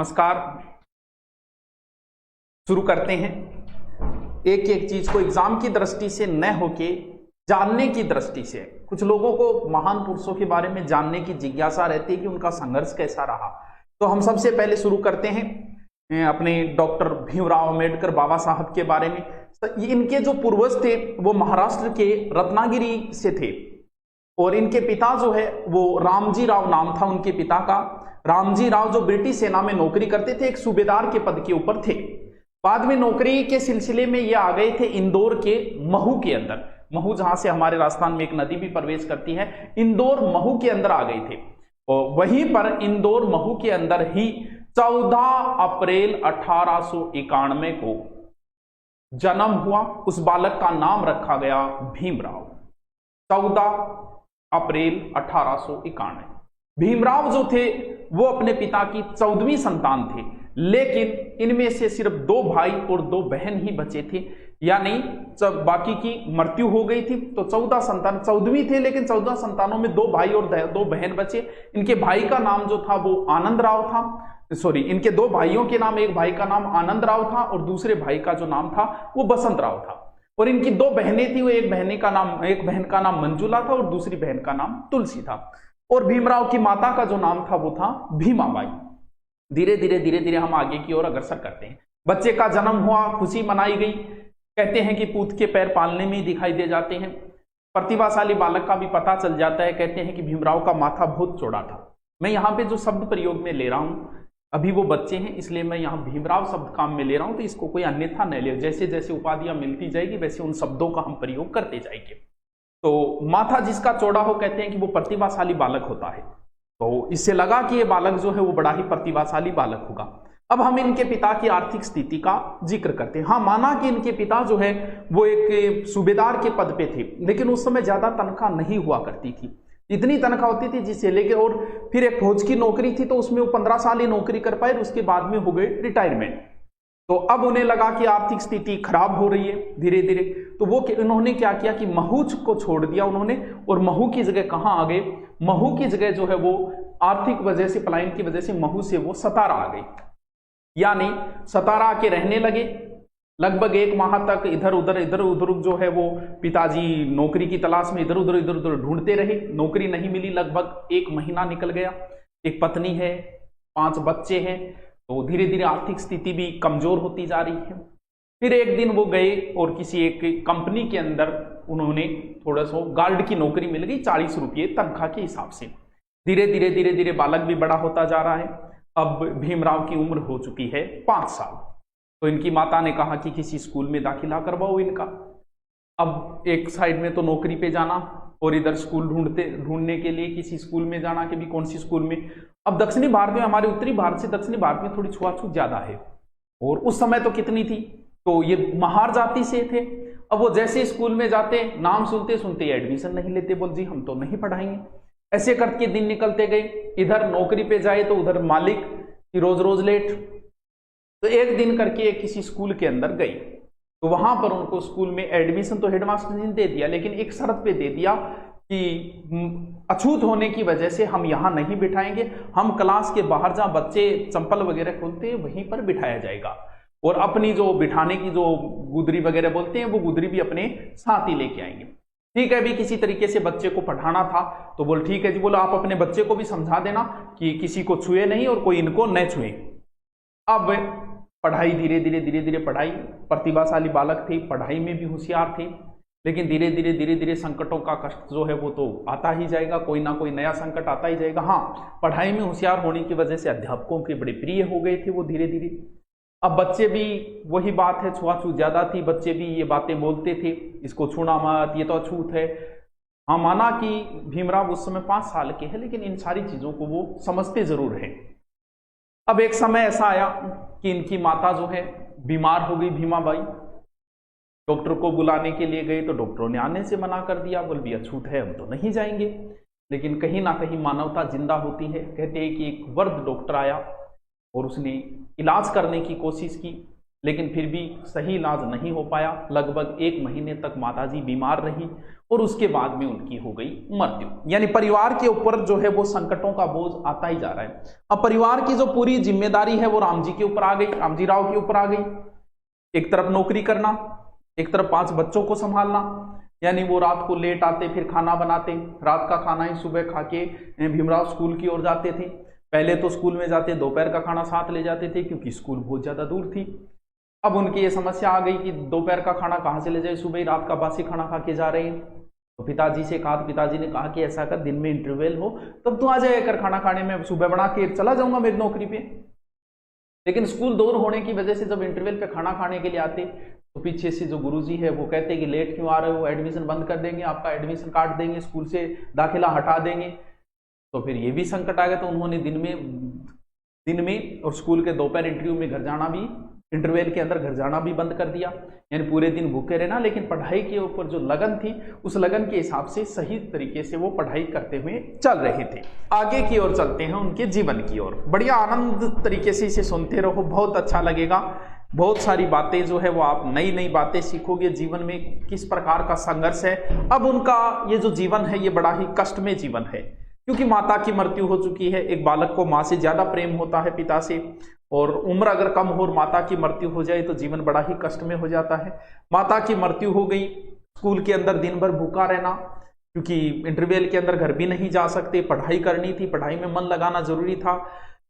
नमस्कार। शुरू करते हैं। एक एक चीज को एग्जाम की दृष्टि से न होके जानने की दृष्टि से, कुछ लोगों को महान पुरुषों के बारे में जानने की जिज्ञासा रहती है कि उनका संघर्ष कैसा रहा। तो हम सबसे पहले शुरू करते हैं अपने डॉक्टर भीमराव अंबेडकर बाबा साहब के बारे में। इनके जो पूर्वज थे वो महाराष्ट्र के रत्नागिरी से थे और इनके पिता जो है वो रामजी राव नाम था उनके पिता का। रामजी राव जो ब्रिटिश सेना में नौकरी करते थे, एक सूबेदार के पद के ऊपर थे। बाद में नौकरी के सिलसिले में ये आ गए थे इंदौर के महू के अंदर। महू जहां से हमारे राजस्थान में एक नदी भी प्रवेश करती है, इंदौर महू के अंदर आ गए थे। और वहीं पर इंदौर महू के अंदर ही 14 अप्रैल 1891 को जन्म हुआ। उस बालक का नाम रखा गया भीमराव। 14 अप्रैल 1891। भीमराव जो थे वो अपने पिता की 14वीं संतान थे, लेकिन इनमें से सिर्फ 2 भाई और 2 बहन ही बचे थे, यानी जब बाकी की मृत्यु हो गई थी तो 14 संतान, 14वीं थे लेकिन 14 संतानों में 2 भाई और 2 बहन बचे। इनके भाई का नाम जो था वो आनंद राव था, सॉरी इनके 2 भाइयों के नाम, एक भाई का नाम आनंद राव था और दूसरे भाई का जो नाम था वो बसंत राव था। और इनकी 2 बहनें थी, वो एक बहन का नाम मंजुला था और दूसरी बहन का नाम तुलसी था। और भीमराव की माता का जो नाम था वो था भीमाबाई। धीरे धीरे हम आगे की ओर अग्रसर करते हैं। बच्चे का जन्म हुआ, खुशी मनाई गई। कहते हैं कि पूत के पैर पालने में ही दिखाई दे जाते हैं। प्रतिभाशाली बालक का भी पता चल जाता है। कहते हैं कि भीमराव का माथा बहुत चौड़ा था। मैं यहाँ पे जो शब्द प्रयोग में ले रहा हूँ, अभी वो बच्चे हैं इसलिए मैं यहाँ भीमराव शब्द काम में ले रहा हूँ, तो इसको कोई अन्यथा न ले। जैसे जैसे उपाधियां मिलती जाएगी वैसे उन शब्दों का हम प्रयोग करते जाएंगे। तो माथा जिसका चौड़ा हो, कहते हैं कि वो प्रतिभाशाली बालक होता है। तो इससे लगा कि ये बालक जो है वो बड़ा ही प्रतिभाशाली बालक होगा। अब हम इनके पिता की आर्थिक स्थिति का जिक्र करते हैं। हाँ, माना कि इनके पिता जो है वो एक सूबेदार के पद पे थे, लेकिन उस समय ज्यादा तनख्वाह नहीं हुआ करती थी। इतनी तनख्वाह होती थी जिससे लेके, और फिर एक फौज की नौकरी थी तो उसमें वो 15 साल ही नौकरी कर पाए, उसके बाद में हो गए रिटायरमेंट। तो अब उन्हें लगा कि आर्थिक स्थिति खराब हो रही है धीरे धीरे, तो वो उन्होंने क्या किया कि महू को छोड़ दिया उन्होंने, और महू की जगह कहाँ आ गए? महू की जगह जो है वो आर्थिक वजह से, पलायन की वजह से महू से वो सतारा आ गई, यानी सतारा आके रहने लगे। लगभग 1 माह तक इधर उधर जो है वो पिताजी नौकरी की तलाश में इधर उधर ढूंढते रहे, नौकरी नहीं मिली। लगभग 1 महीना निकल गया। एक पत्नी है, 5 बच्चे हैं, तो धीरे धीरे आर्थिक स्थिति भी कमजोर होती जा रही है। फिर एक दिन वो गए और किसी एक कंपनी के अंदर उन्होंने थोड़ा सा गार्ड की नौकरी मिल गई, 40 रुपये तनख्वाह के हिसाब से। धीरे धीरे बालक भी बड़ा होता जा रहा है। अब भीमराव की उम्र हो चुकी है 5 साल। तो इनकी माता ने कहा कि किसी स्कूल में दाखिला करवाओ इनका। अब एक साइड में तो नौकरी पे जाना और इधर स्कूल ढूंढने के लिए किसी स्कूल में जाना कि भी कौन सी स्कूल में। अब दक्षिणी भारत में, हमारे उत्तरी भारत से दक्षिणी भारत में थोड़ी छुआछूत ज्यादा है, और उस समय तो कितनी थी, तो ये महार जाति से थे। अब वो जैसे स्कूल में जाते, नाम सुनते एडमिशन नहीं लेते, बोल जी हम तो नहीं पढ़ाएंगे। ऐसे करके दिन निकलते गए। इधर नौकरी पे जाए तो उधर मालिक की रोज लेट। तो एक दिन करके किसी स्कूल के अंदर गई, तो वहां पर उनको स्कूल में एडमिशन तो हेडमास्टर ने दे दिया, लेकिन एक शर्त पे दे दिया कि अछूत होने की वजह से हम यहाँ नहीं बिठाएंगे, हम क्लास के बाहर जहाँ बच्चे चंपल वगैरह खोलते हैं वहीं पर बिठाया जाएगा, और अपनी जो बिठाने की जो गुदरी वगैरह बोलते हैं वो गुदरी भी अपने साथ ही लेके आएंगे। ठीक है, अभी किसी तरीके से बच्चे को पढ़ाना था, तो बोल ठीक है जी, बोलो आप अपने बच्चे को भी समझा देना कि किसी को छुए नहीं और कोई इनको न छुए। अब पढ़ाई धीरे धीरे पढ़ाई, प्रतिभाशाली बालक थे, पढ़ाई में भी होशियार थे, लेकिन धीरे धीरे संकटों का कष्ट जो है वो तो आता ही जाएगा, कोई ना कोई नया संकट आता ही जाएगा। हाँ, पढ़ाई में होशियार होने की वजह से अध्यापकों के बड़े प्रिय हो गए थे वो धीरे धीरे। अब बच्चे भी वही बात है, छुआछूत ज्यादा थी, बच्चे भी ये बातें बोलते थे, इसको छूना मत, ये तो अछूत है। हाँ, माना कि भीमराव उस समय 5 साल के हैं, लेकिन इन सारी चीजों को वो समझते जरूर हैं। अब एक समय ऐसा आया कि इनकी माता जो है बीमार हो गई, भीमाबाई। डॉक्टर को बुलाने के लिए गए तो डॉक्टरों ने आने से मना कर दिया, बोल भी अछूत है, हम तो नहीं जाएंगे। लेकिन कहीं ना कहीं मानवता जिंदा होती है। कहते हैं कि एक वृद्ध डॉक्टर आया और उसने इलाज करने की कोशिश की, लेकिन फिर भी सही इलाज नहीं हो पाया। लगभग 1 महीने तक माताजी बीमार रही और उसके बाद में उनकी हो गई मृत्यु। यानी परिवार के ऊपर जो है वो संकटों का बोझ आता ही जा रहा है। अब परिवार की जो पूरी जिम्मेदारी है वो राम जी के ऊपर आ गई, रामजी राव के ऊपर आ गई। एक तरफ नौकरी करना, एक तरफ 5 बच्चों को संभालना, यानी वो रात को लेट आते, फिर खाना बनाते, रात का खाना ही सुबह खा के भीमराव स्कूल की ओर जाते थे। पहले तो स्कूल में जाते, दोपहर का खाना साथ ले जाते थे क्योंकि स्कूल बहुत ज्यादा दूर थी। अब उनकी ये समस्या आ गई कि दोपहर का खाना कहाँ से ले जाए, सुबह ही रात का बासी खाना खा के जा रहे हैं। तो पिताजी से कहा, पिताजी ने कहा कि ऐसा कर, दिन में इंटरवल हो तब तू आ जाए कर खाना खाने में, सुबह बना के चला जाऊंगा मेरी नौकरी पे। लेकिन स्कूल दूर होने की वजह से जब इंटरवल पे खाना खाने के लिए आते तो पीछे से जो गुरुजी है वो कहते कि लेट क्यों आ रहे हो, एडमिशन बंद कर देंगे, आपका एडमिशन काट देंगे, स्कूल से दाखिला हटा देंगे। तो फिर ये भी संकट आ गया। तो उन्होंने दिन में और स्कूल के दोपहर इंटरव्यू में घर जाना भी, इंटरवल के अंदर घर जाना भी बंद कर दिया। यानी पूरे दिन भूखे रहना, लेकिन पढ़ाई के ऊपर जो लगन थी उस लगन के हिसाब से सही तरीके से वो पढ़ाई करते हुए चल रहे थे। आगे की ओर चलते हैं, उनके जीवन की ओर। बढ़िया आनंद तरीके से इसे सुनते रहो, बहुत अच्छा लगेगा। बहुत सारी बातें जो है वो आप नई नई बातें सीखोगे, जीवन में किस प्रकार का संघर्ष है। अब उनका ये जो जीवन है ये बड़ा ही कष्टमय जीवन है, क्योंकि माता की मृत्यु हो चुकी है। एक बालक को माँ से ज्यादा प्रेम होता है पिता से, और उम्र अगर कम हो और माता की मृत्यु हो जाए तो जीवन बड़ा ही कष्टमय हो जाता है। माता की मृत्यु हो गई, स्कूल के अंदर दिन भर भूखा रहना, क्योंकि इंटरवल के अंदर घर भी नहीं जा सकते, पढ़ाई करनी थी, पढ़ाई में मन लगाना जरूरी था।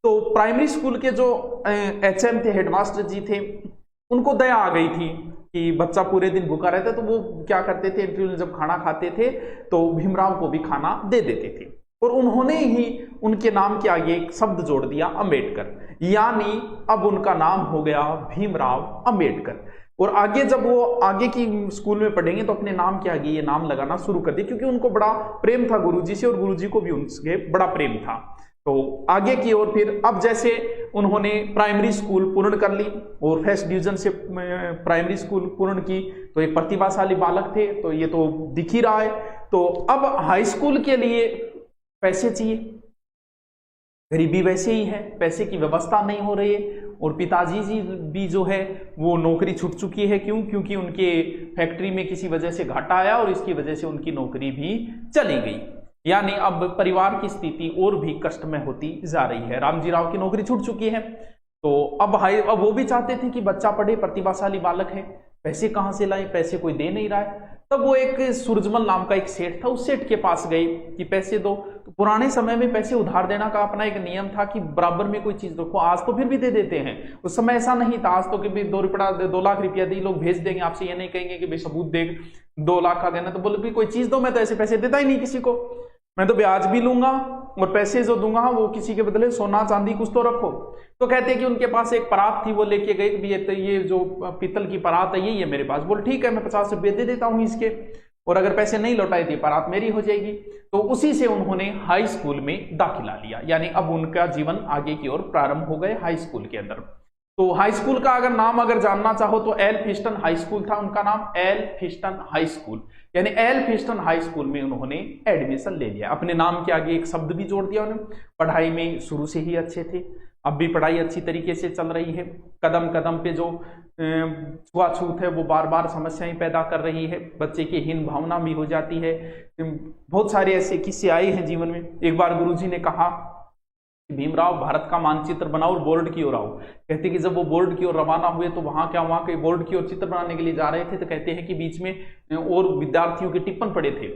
तो प्राइमरी स्कूल के जो HM थे, हेडमास्टर जी थे, उनको दया आ गई थी कि बच्चा पूरे दिन भूखा रहता है। तो वो क्या करते थे, इंटरवल जब खाना खाते थे तो भीमराव को भी खाना दे देते थे। और उन्होंने ही उनके नाम के आगे एक शब्द जोड़ दिया, अंबेडकर, यानी अब उनका नाम हो गया भीमराव अंबेडकर। और आगे जब वो आगे की स्कूल में पढ़ेंगे तो अपने नाम के आगे ये नाम लगाना शुरू कर दिया, क्योंकि उनको बड़ा प्रेम था गुरुजी से और गुरुजी को भी उनसे बड़ा प्रेम था। तो आगे की ओर फिर अब जैसे उन्होंने प्राइमरी स्कूल पूर्ण कर ली और फर्स्ट डिवीजन से प्राइमरी स्कूल पूर्ण की, तो एक प्रतिभाशाली बालक थे, तो ये तो दिख ही रहा है। तो अब हाई स्कूल के लिए पैसे चाहिए, गरीबी वैसे ही है, पैसे की व्यवस्था नहीं हो रही है। और पिताजी जी भी जो है वो नौकरी छूट चुकी है। क्यों? क्योंकि उनके फैक्ट्री में किसी वजह से घाटा आया और इसकी वजह से उनकी नौकरी भी चली गई। यानी अब परिवार की स्थिति और भी कष्टमय होती जा रही है। रामजी राव की नौकरी छूट चुकी है, तो अब वो भी चाहते थे कि बच्चा पढ़े, प्रतिभाशाली बालक है, पैसे कहाँ से लाए, पैसे कोई दे नहीं रहा है। तब वो एक सूरजमल नाम का एक सेठ था, उस सेठ के पास गए कि पैसे दो। तो पुराने समय में पैसे उधार देना का अपना एक नियम था कि बराबर में कोई चीज रखो। आज तो फिर भी दे देते हैं, उस समय ऐसा नहीं था। आज तो कि 2 लाख रुपया दी, लोग भेज देंगे, आपसे ये नहीं कहेंगे कि भाई सबूत दे 2 लाख का देना। तो बोले भी कोई चीज दो, मैं तो ऐसे पैसे देता ही नहीं किसी को, मैं तो ब्याज भी लूंगा और पैसे जो दूंगा वो किसी के बदले सोना चांदी कुछ तो रखो। तो कहते हैं कि उनके पास एक परात थी, वो लेके गए कि ये जो पीतल की परात है यही है मेरे पास। बोल ठीक है, मैं 50 रुपये दे देता हूँ इसके, और अगर पैसे नहीं लौटाए थे परात मेरी हो जाएगी। तो उसी से उन्होंने हाई स्कूल में दाखिला लिया। यानी अब उनका जीवन आगे की ओर प्रारंभ हो गए हाई स्कूल के अंदर। तो हाई स्कूल का अगर जानना चाहो तो एल फिस्टन हाई स्कूल था उनका नाम, एल फिस्टन हाई स्कूल। यानी एल फिस्टन हाई स्कूल में उन्होंने एडमिशन ले लिया। अपने नाम के आगे एक शब्द भी जोड़ दिया उन्होंने। पढ़ाई में शुरू से ही अच्छे थे, अब भी पढ़ाई अच्छी तरीके से चल रही है। कदम कदम पे जो छुआछूत है वो बार बार समस्याएं पैदा कर रही है, बच्चे की हीन भावना भी हो जाती है। बहुत सारे ऐसे किस्से आए हैं जीवन में। एक बार गुरुजी ने कहा भीमराव भारत का मानचित्र बनाओ और बोर्ड की ओर आओ। कहते कि जब वो बोर्ड की ओर रवाना हुए तो वहां के बोर्ड की ओर चित्र बनाने के लिए जा रहे थे, तो कहते हैं कि बीच में और विद्यार्थियों के टिप्पण पड़े थे।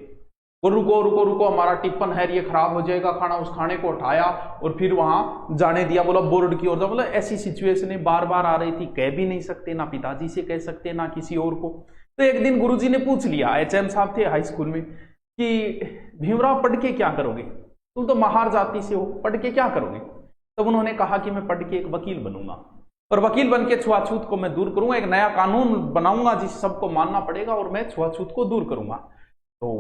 वो रुको रुको रुको, हमारा टिप्पण है ये खराब हो जाएगा खाना। उस खाने को उठाया और फिर वहां जाने दिया, बोला बोर्ड की ओर जाओ। बोला ऐसी सिचुएशन बार बार आ रही थी, कह भी नहीं सकते, ना पिताजी से कह सकते ना किसी और को। तो एक दिन गुरुजी ने पूछ लिया, HM साहब थे हाई स्कूल में, कि भीमराव पढ़ के क्या करोगे, तुम तो महार जाति से हो, पढ़ के क्या करोगे। तब उन्होंने कहा कि मैं पढ़ के एक वकील बनूंगा, और वकील बन के छुआछूत को मैं दूर करूंगा, एक नया कानून बनाऊंगा जिसे सबको मानना पड़ेगा, और मैं छुआछूत को दूर करूंगा। तो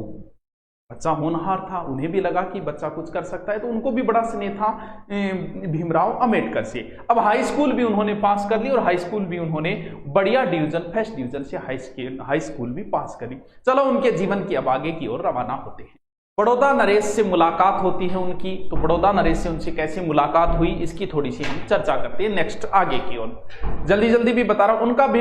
बच्चा होनहार था, उन्हें भी लगा कि बच्चा कुछ कर सकता है, तो उनको भी बड़ा स्नेह था भीमराव अंबेडकर से। अब हाई स्कूल भी उन्होंने पास कर ली, और हाई स्कूल भी उन्होंने बढ़िया डिवीजन, फर्स्ट डिवीजन से हाई स्कूल भी पास करी। चलो उनके जीवन की अब आगे की ओर रवाना होते हैं। बड़ौदा नरेश से मुलाकात होती है उनकी। तो बड़ौदा नरेश से उनसे कैसे मुलाकात हुई इसकी थोड़ी सी हम चर्चा करते हैं नेक्स्ट आगे की ओर। जल्दी जल्दी भी बता रहा हूं। उनका भी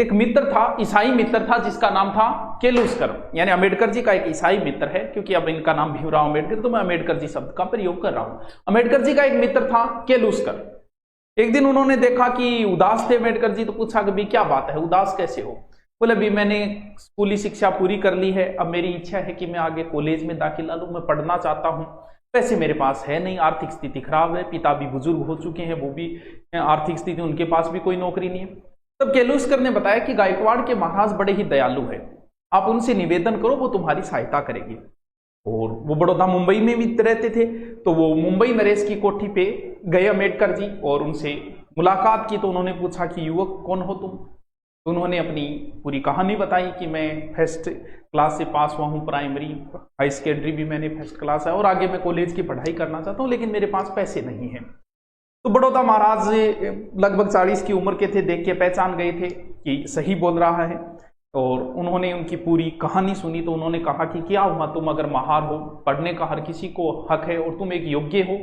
एक मित्र था, ईसाई मित्र था, जिसका नाम था केलुस्कर, यानी अम्बेडकर जी का एक ईसाई मित्र है, क्योंकि अब इनका नाम भीमराव अम्बेडकर, तो मैं अम्बेडकर जी शब्द का प्रयोग कर रहा हूं। अम्बेडकर जी का एक मित्र था केलुस्कर। एक दिन उन्होंने देखा कि उदास थे अम्बेडकर जी, तो पूछा कि भाई क्या बात है, उदास कैसे हो? बोले अभी मैंने स्कूली शिक्षा पूरी कर ली है, अब मेरी इच्छा है कि मैं आगे कॉलेज में दाखिला लूं, मैं पढ़ना चाहता हूं। पैसे मेरे पास है नहीं, आर्थिक स्थिति खराब है, पिता भी बुजुर्ग हो चुके हैं, वो भी आर्थिक स्थिति, उनके पास भी कोई नौकरी नहीं है। तब केलुस्कर ने बताया कि गायकवाड़ के महाराज बड़े ही दयालु है, आप उनसे निवेदन करो, वो तुम्हारी सहायता करेंगे। और वो बड़ौदा मुंबई में भी रहते थे, तो वो मुंबई नरेश की कोठी पे गए अम्बेडकर जी और उनसे मुलाकात की। तो उन्होंने पूछा कि युवक कौन हो तुम? तो उन्होंने अपनी पूरी कहानी बताई कि मैं फर्स्ट क्लास से पास हुआ हूँ, प्राइमरी हाई सेकेंडरी भी मैंने फर्स्ट क्लास है, और आगे मैं कॉलेज की पढ़ाई करना चाहता हूँ, लेकिन मेरे पास पैसे नहीं हैं। तो बड़ौदा महाराज लगभग 40 की उम्र के थे, देख के पहचान गए थे कि सही बोल रहा है, और उन्होंने उनकी पूरी कहानी सुनी। तो उन्होंने कहा कि क्या हुआ, तुम अगर महार हो, पढ़ने का हर किसी को हक है, और तुम एक योग्य हो,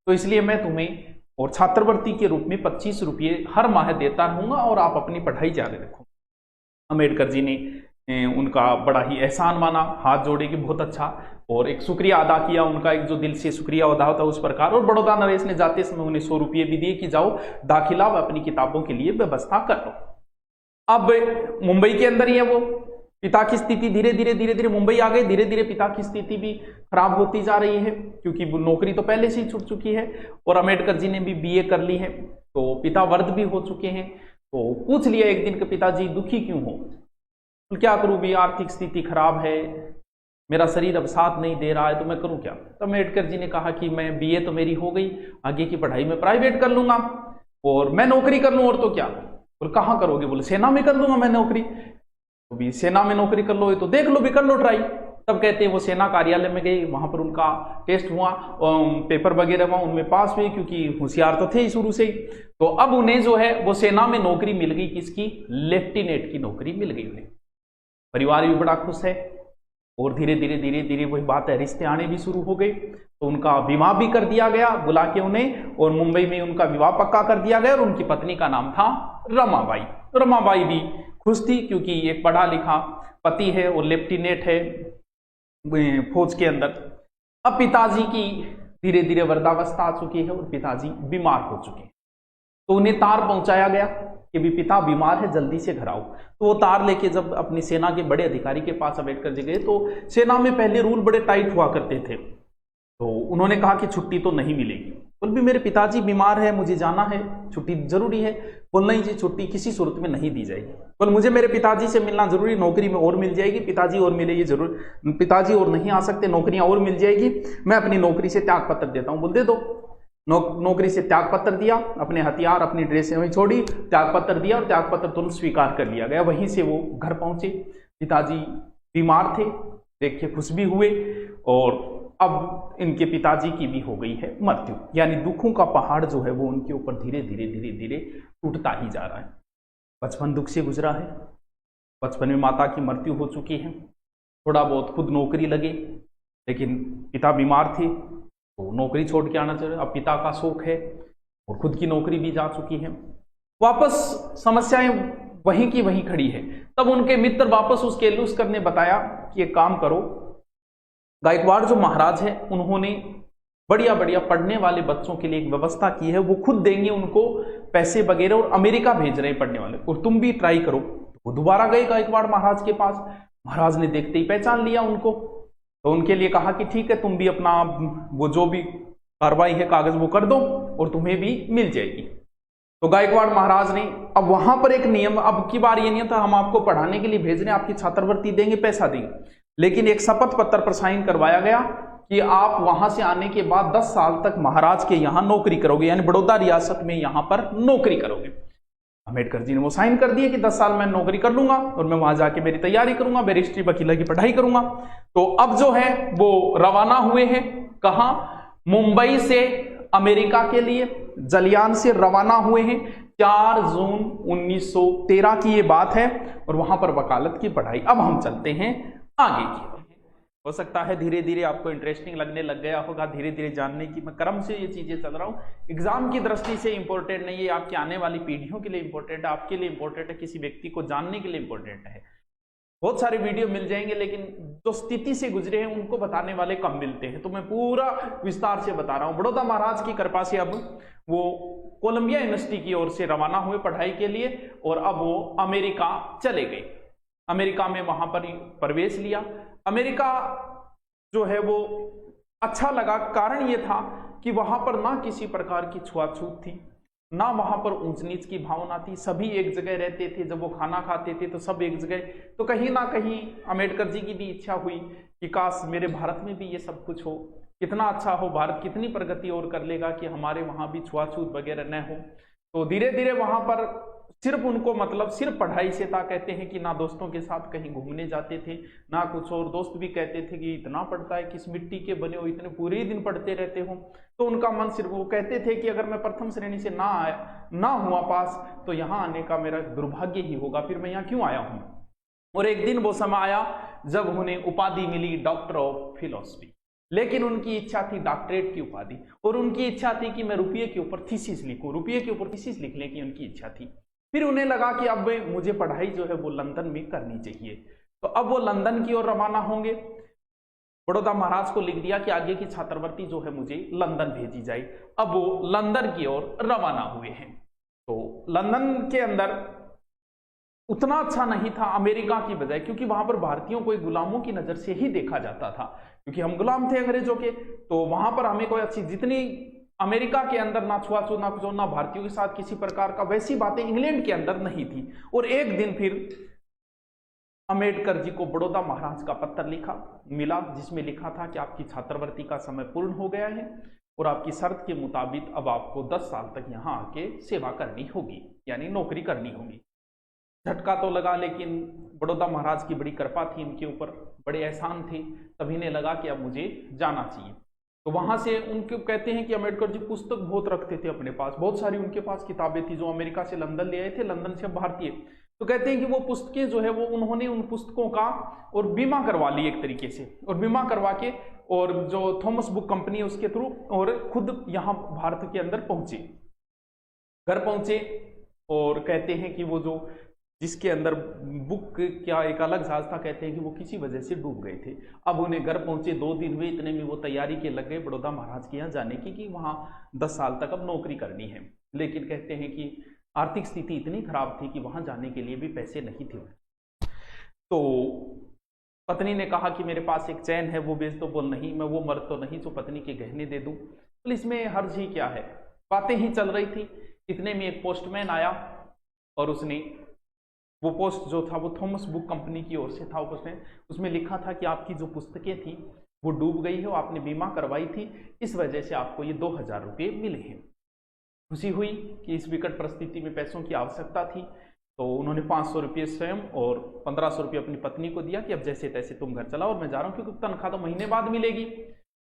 तो इसलिए मैं तुम्हें और छात्रवृत्ति के रूप में 25 रुपये हर माह देता रहूंगा, और आप अपनी पढ़ाई जारी रखो। अम्बेडकर जी ने उनका बड़ा ही एहसान माना, हाथ जोड़े कि बहुत अच्छा, और एक शुक्रिया अदा किया, उनका एक जो दिल से शुक्रिया अदा होता है उस प्रकार। और बड़ौदा नरेश ने जाते समय उन्हें 100 रुपये भी दिए कि जाओ दाखिला व अपनी किताबों के लिए व्यवस्था कर लो। अब मुंबई के अंदर ही है वो, पिता की स्थिति धीरे धीरे मुंबई आ गए, धीरे धीरे पिता की स्थिति भी खराब होती जा रही है, क्योंकि नौकरी तो पहले से ही छूट चुकी है, और अम्बेडकर जी ने भी बीए कर ली है, तो पिता वृद्ध भी हो चुके हैं। तो पूछ लिया एक दिन के, पिताजी दुखी क्यों हो? तो क्या करूं भी, आर्थिक स्थिति खराब है, मेरा शरीर अब साथ नहीं दे रहा है, तो मैं करूं क्या? तो अम्बेडकर जी ने कहा कि मैं बीए तो मेरी हो गई, आगे की पढ़ाई में प्राइवेट कर लूंगा, और मैं नौकरी कर लूं, और तो क्या? बोले कहाँ करोगे? बोले सेना में कर लूंगा मैं नौकरी। तो भी सेना में नौकरी कर लो तो देख लो भी, कर लो ट्राई। तब कहते हैं वो सेना कार्यालय में गए, वहां पर उनका टेस्ट हुआ, पेपर वगैरह हुआ, उनमें पास हुए, क्योंकि होशियार तो थे ही शुरू से ही। तो अब उन्हें जो है वो सेना में नौकरी मिल गई, किसकी? लेफ्टिनेंट की नौकरी मिल गई उन्हें। परिवार भी बड़ा खुश है, और धीरे धीरे वही बात है, रिश्ते आने भी शुरू हो गए। तो उनका विवाह भी कर दिया गया बुला के उन्हें, और मुंबई में उनका विवाह पक्का कर दिया गया, और उनकी पत्नी का नाम था रमाबाई। रमाबाई भी खुश थी, क्योंकि एक पढ़ा लिखा पति है और लेफ्टिनेंट है फौज के अंदर। अब पिताजी की धीरे धीरे वृद्धावस्था आ चुकी है, और पिताजी बीमार हो चुके हैं। तो उन्हें तार पहुंचाया गया कि भी पिता बीमार है, जल्दी से घर आओ। तो वो तार लेके जब अपनी सेना के बड़े अधिकारी के पास अम्बेडकर जी गए, तो सेना में पहले रूल बड़े टाइट हुआ करते थे, तो उन्होंने कहा कि छुट्टी तो नहीं मिलेगी। बोल भी मेरे पिताजी बीमार है, मुझे जाना है, छुट्टी जरूरी है। बोल नहीं जी, छुट्टी किसी सूरत में नहीं दी जाएगी। बोल मुझे मेरे पिताजी से मिलना जरूरी, नौकरी में और मिल जाएगी, पिताजी और मिलेगी जरूर, पिताजी और नहीं आ सकते, नौकरियां और मिल जाएगी, मैं अपनी नौकरी से त्याग पत्र देता हूं। बोल दे दो। नौकरी से त्याग पत्र दिया, अपने हथियार अपनी ड्रेस वहीं छोड़ी, त्याग पत्र दिया, और त्याग पत्र तुरंत स्वीकार कर लिया गया। वहीं से वो घर पहुंचे। पिताजी बीमार थे, देख के खुश भी हुए, और अब इनके पिताजी की भी हो गई है मृत्यु, यानी दुखों का पहाड़ जो है वो उनके ऊपर धीरे धीरे टूटता ही जा रहा है। बचपन दुख से गुजरा है, बचपन में माता की मृत्यु हो चुकी है, थोड़ा बहुत खुद नौकरी लगे, लेकिन पिता बीमार थे तो नौकरी छोड़ के आना चाहिए। अब पिता का शौक है और खुद की नौकरी भी जा चुकी है, वापस समस्याएं वहीं की वहीं खड़ी है। तब उनके मित्र वापस उस केलुस्कर ने बताया कि एक काम करो, गायकवाड़ जो महाराज है उन्होंने बढ़िया बढ़िया पढ़ने वाले बच्चों के लिए एक व्यवस्था की है, वो खुद देंगे उनको पैसे वगैरह, और अमेरिका भेज रहे हैं पढ़ने वाले, और तुम भी ट्राई करो। वो दोबारा गए गायकवाड़ महाराज के पास, महाराज ने देखते ही पहचान लिया उनको, तो उनके लिए कहा कि ठीक है, तुम भी अपना वो जो भी कार्रवाई है कागज वो कर दो, और तुम्हें भी मिल जाएगी। तो गायकवाड़ महाराज ने, अब वहां पर एक नियम, अब की बार ये नहीं था हम आपको पढ़ाने के लिए भेज रहे हैं, आपकी छात्रवृत्ति देंगे, पैसा देंगे, लेकिन एक शपथ पत्र पर साइन करवाया गया कि आप वहां से आने के बाद 10 साल तक महाराज के यहां नौकरी करोगे, यानी बड़ौदा रियासत में यहां पर नौकरी करोगे। अम्बेडकर जी ने वो साइन कर दिए कि 10 साल मैं नौकरी कर लूंगा, और मैं वहां जाके मेरी तैयारी करूंगा, बैरिस्ट्री वकीला की पढ़ाई करूंगा। तो अब जो है वो रवाना हुए हैं, कहां? मुंबई से अमेरिका के लिए जलियान से रवाना हुए हैं। 4 जून 1913 की ये बात है, और वहां पर वकालत की पढ़ाई। अब हम चलते हैं आगे की। हो सकता है धीरे धीरे आपको इंटरेस्टिंग लगने लग गया होगा, धीरे धीरे जानने की मैं क्रम से ये चीजें चल रहा हूँ। एग्जाम की दृष्टि से इंपॉर्टेंट नहीं है, आपकी आने वाली पीढ़ियों के लिए इंपॉर्टेंट है, आपके लिए इंपॉर्टेंट है, किसी व्यक्ति को जानने के लिए इंपॉर्टेंट है। बहुत सारे वीडियो मिल जाएंगे, लेकिन जो स्थिति से गुजरे हैं उनको बताने वाले कम मिलते हैं, तो मैं पूरा विस्तार से बता रहा हूँ। बड़ौदा महाराज की कृपा से अब वो कोलंबिया यूनिवर्सिटी की ओर से रवाना हुए पढ़ाई के लिए, और अब वो अमेरिका चले गए। अमेरिका में वहां पर प्रवेश लिया। अमेरिका जो है वो अच्छा लगा, कारण ये था कि वहां पर ना किसी प्रकार की छुआछूत थी, ना वहां पर ऊंच नीच की भावना थी, सभी एक जगह रहते थे। जब वो खाना खाते थे तो सब एक जगह। तो कहीं ना कहीं अम्बेडकर जी की भी इच्छा हुई कि काश मेरे भारत में भी ये सब कुछ हो, कितना अच्छा हो, भारत कितनी प्रगति और कर लेगा कि हमारे वहां भी छुआछूत वगैरह न हो। तो धीरे धीरे वहां पर सिर्फ उनको मतलब सिर्फ पढ़ाई से था। कहते हैं कि ना दोस्तों के साथ कहीं घूमने जाते थे ना कुछ और। दोस्त भी कहते थे कि इतना पढ़ता है, किस मिट्टी के बने हो, इतने पूरे दिन पढ़ते रहते हो। तो उनका मन सिर्फ, वो कहते थे कि अगर मैं प्रथम श्रेणी से ना हुआ पास तो यहाँ आने का मेरा दुर्भाग्य ही होगा, फिर मैं यहाँ क्यों आया हूँ। और एक दिन वो समय आया जब उन्हें उपाधि मिली डॉक्टर ऑफ फिलोसफी। लेकिन उनकी इच्छा थी डॉक्टरेट की उपाधि, और उनकी इच्छा थी कि मैं रुपये के ऊपर थीसिस लिखूं, रुपये के ऊपर थीसिस लिखने की उनकी इच्छा थी। फिर उन्हें लगा कि अब मुझे पढ़ाई जो है वो लंदन में करनी चाहिए। तो अब वो लंदन की ओर रवाना होंगे। बड़ौदा महाराज को लिख दिया कि आगे की छात्रवृत्ति जो है मुझे लंदन भेजी जाए। अब वो लंदन की ओर रवाना हुए हैं। तो लंदन के अंदर उतना अच्छा नहीं था अमेरिका की बजाय, क्योंकि वहां पर भारतीयों को एक गुलामों की नजर से ही देखा जाता था, क्योंकि हम गुलाम थे अंग्रेजों के। तो वहां पर हमें कोई अच्छी, जितनी अमेरिका के अंदर ना छुआछूत ना कुछ, ना भारतीयों के साथ किसी प्रकार का, वैसी बातें इंग्लैंड के अंदर नहीं थी। और एक दिन फिर अम्बेडकर जी को बड़ौदा महाराज का पत्र मिला, जिसमें लिखा था कि आपकी छात्रवृत्ति का समय पूर्ण हो गया है और आपकी शर्त के मुताबिक अब आपको 10 साल तक यहाँ आके सेवा करनी होगी, यानी नौकरी करनी होगी। झटका तो लगा, लेकिन बड़ौदा महाराज की बड़ी कृपा थी इनके ऊपर, बड़े एहसान थे। तभी इन्हें लगा कि अब मुझे जाना चाहिए। तो वहां से उनके कहते हैं कि अम्बेडकर जी पुस्तक बहुत रखते थे अपने पास, बहुत सारी उनके पास किताबें थी जो अमेरिका से लंदन ले आए थे, लंदन से भारतीय। तो कहते हैं कि वो पुस्तकें जो है वो उन्होंने उन पुस्तकों का और बीमा करवा ली एक तरीके से, और बीमा करवा के और जो थॉमस बुक कंपनी है उसके थ्रू, और खुद यहाँ भारत के अंदर पहुंचे, घर पहुंचे। और कहते हैं कि वो जो जिसके अंदर बुक क्या एक अलग जहाज था, कहते हैं कि वो किसी वजह से डूब गए थे। अब उन्हें घर पहुंचे 2 दिन हुए, इतने में वो तैयारी के लग गए बड़ौदा महाराज के यहाँ जाने की कि वहाँ 10 साल तक अब नौकरी करनी है। लेकिन कहते हैं कि आर्थिक स्थिति इतनी खराब थी कि वहां जाने के लिए भी पैसे नहीं थे। तो पत्नी ने कहा कि मेरे पास एक चैन है, वो बेच दो। बोल नहीं, मैं वो मर्द तो नहीं जो पत्नी के गहने दे दूं। तो इसमें हर्ज ही क्या है, बातें ही चल रही थी। इतने में एक पोस्टमैन आया और उसने वो पोस्ट जो था वो थॉमस बुक कंपनी की ओर से था। उसमें लिखा था कि आपकी जो पुस्तकें थी वो डूब गई है, आपने बीमा करवाई थी, इस वजह से आपको ये 2000 रुपये मिले हैं। खुशी हुई कि इस विकट परिस्थिति में पैसों की आवश्यकता थी, तो उन्होंने 500 रुपये स्वयं और 1500 रुपये अपनी पत्नी को दिया कि अब जैसे तैसे तुम घर चलाओ और मैं जा रहा हूँ, क्योंकि तनख्वाह तो महीने बाद मिलेगी।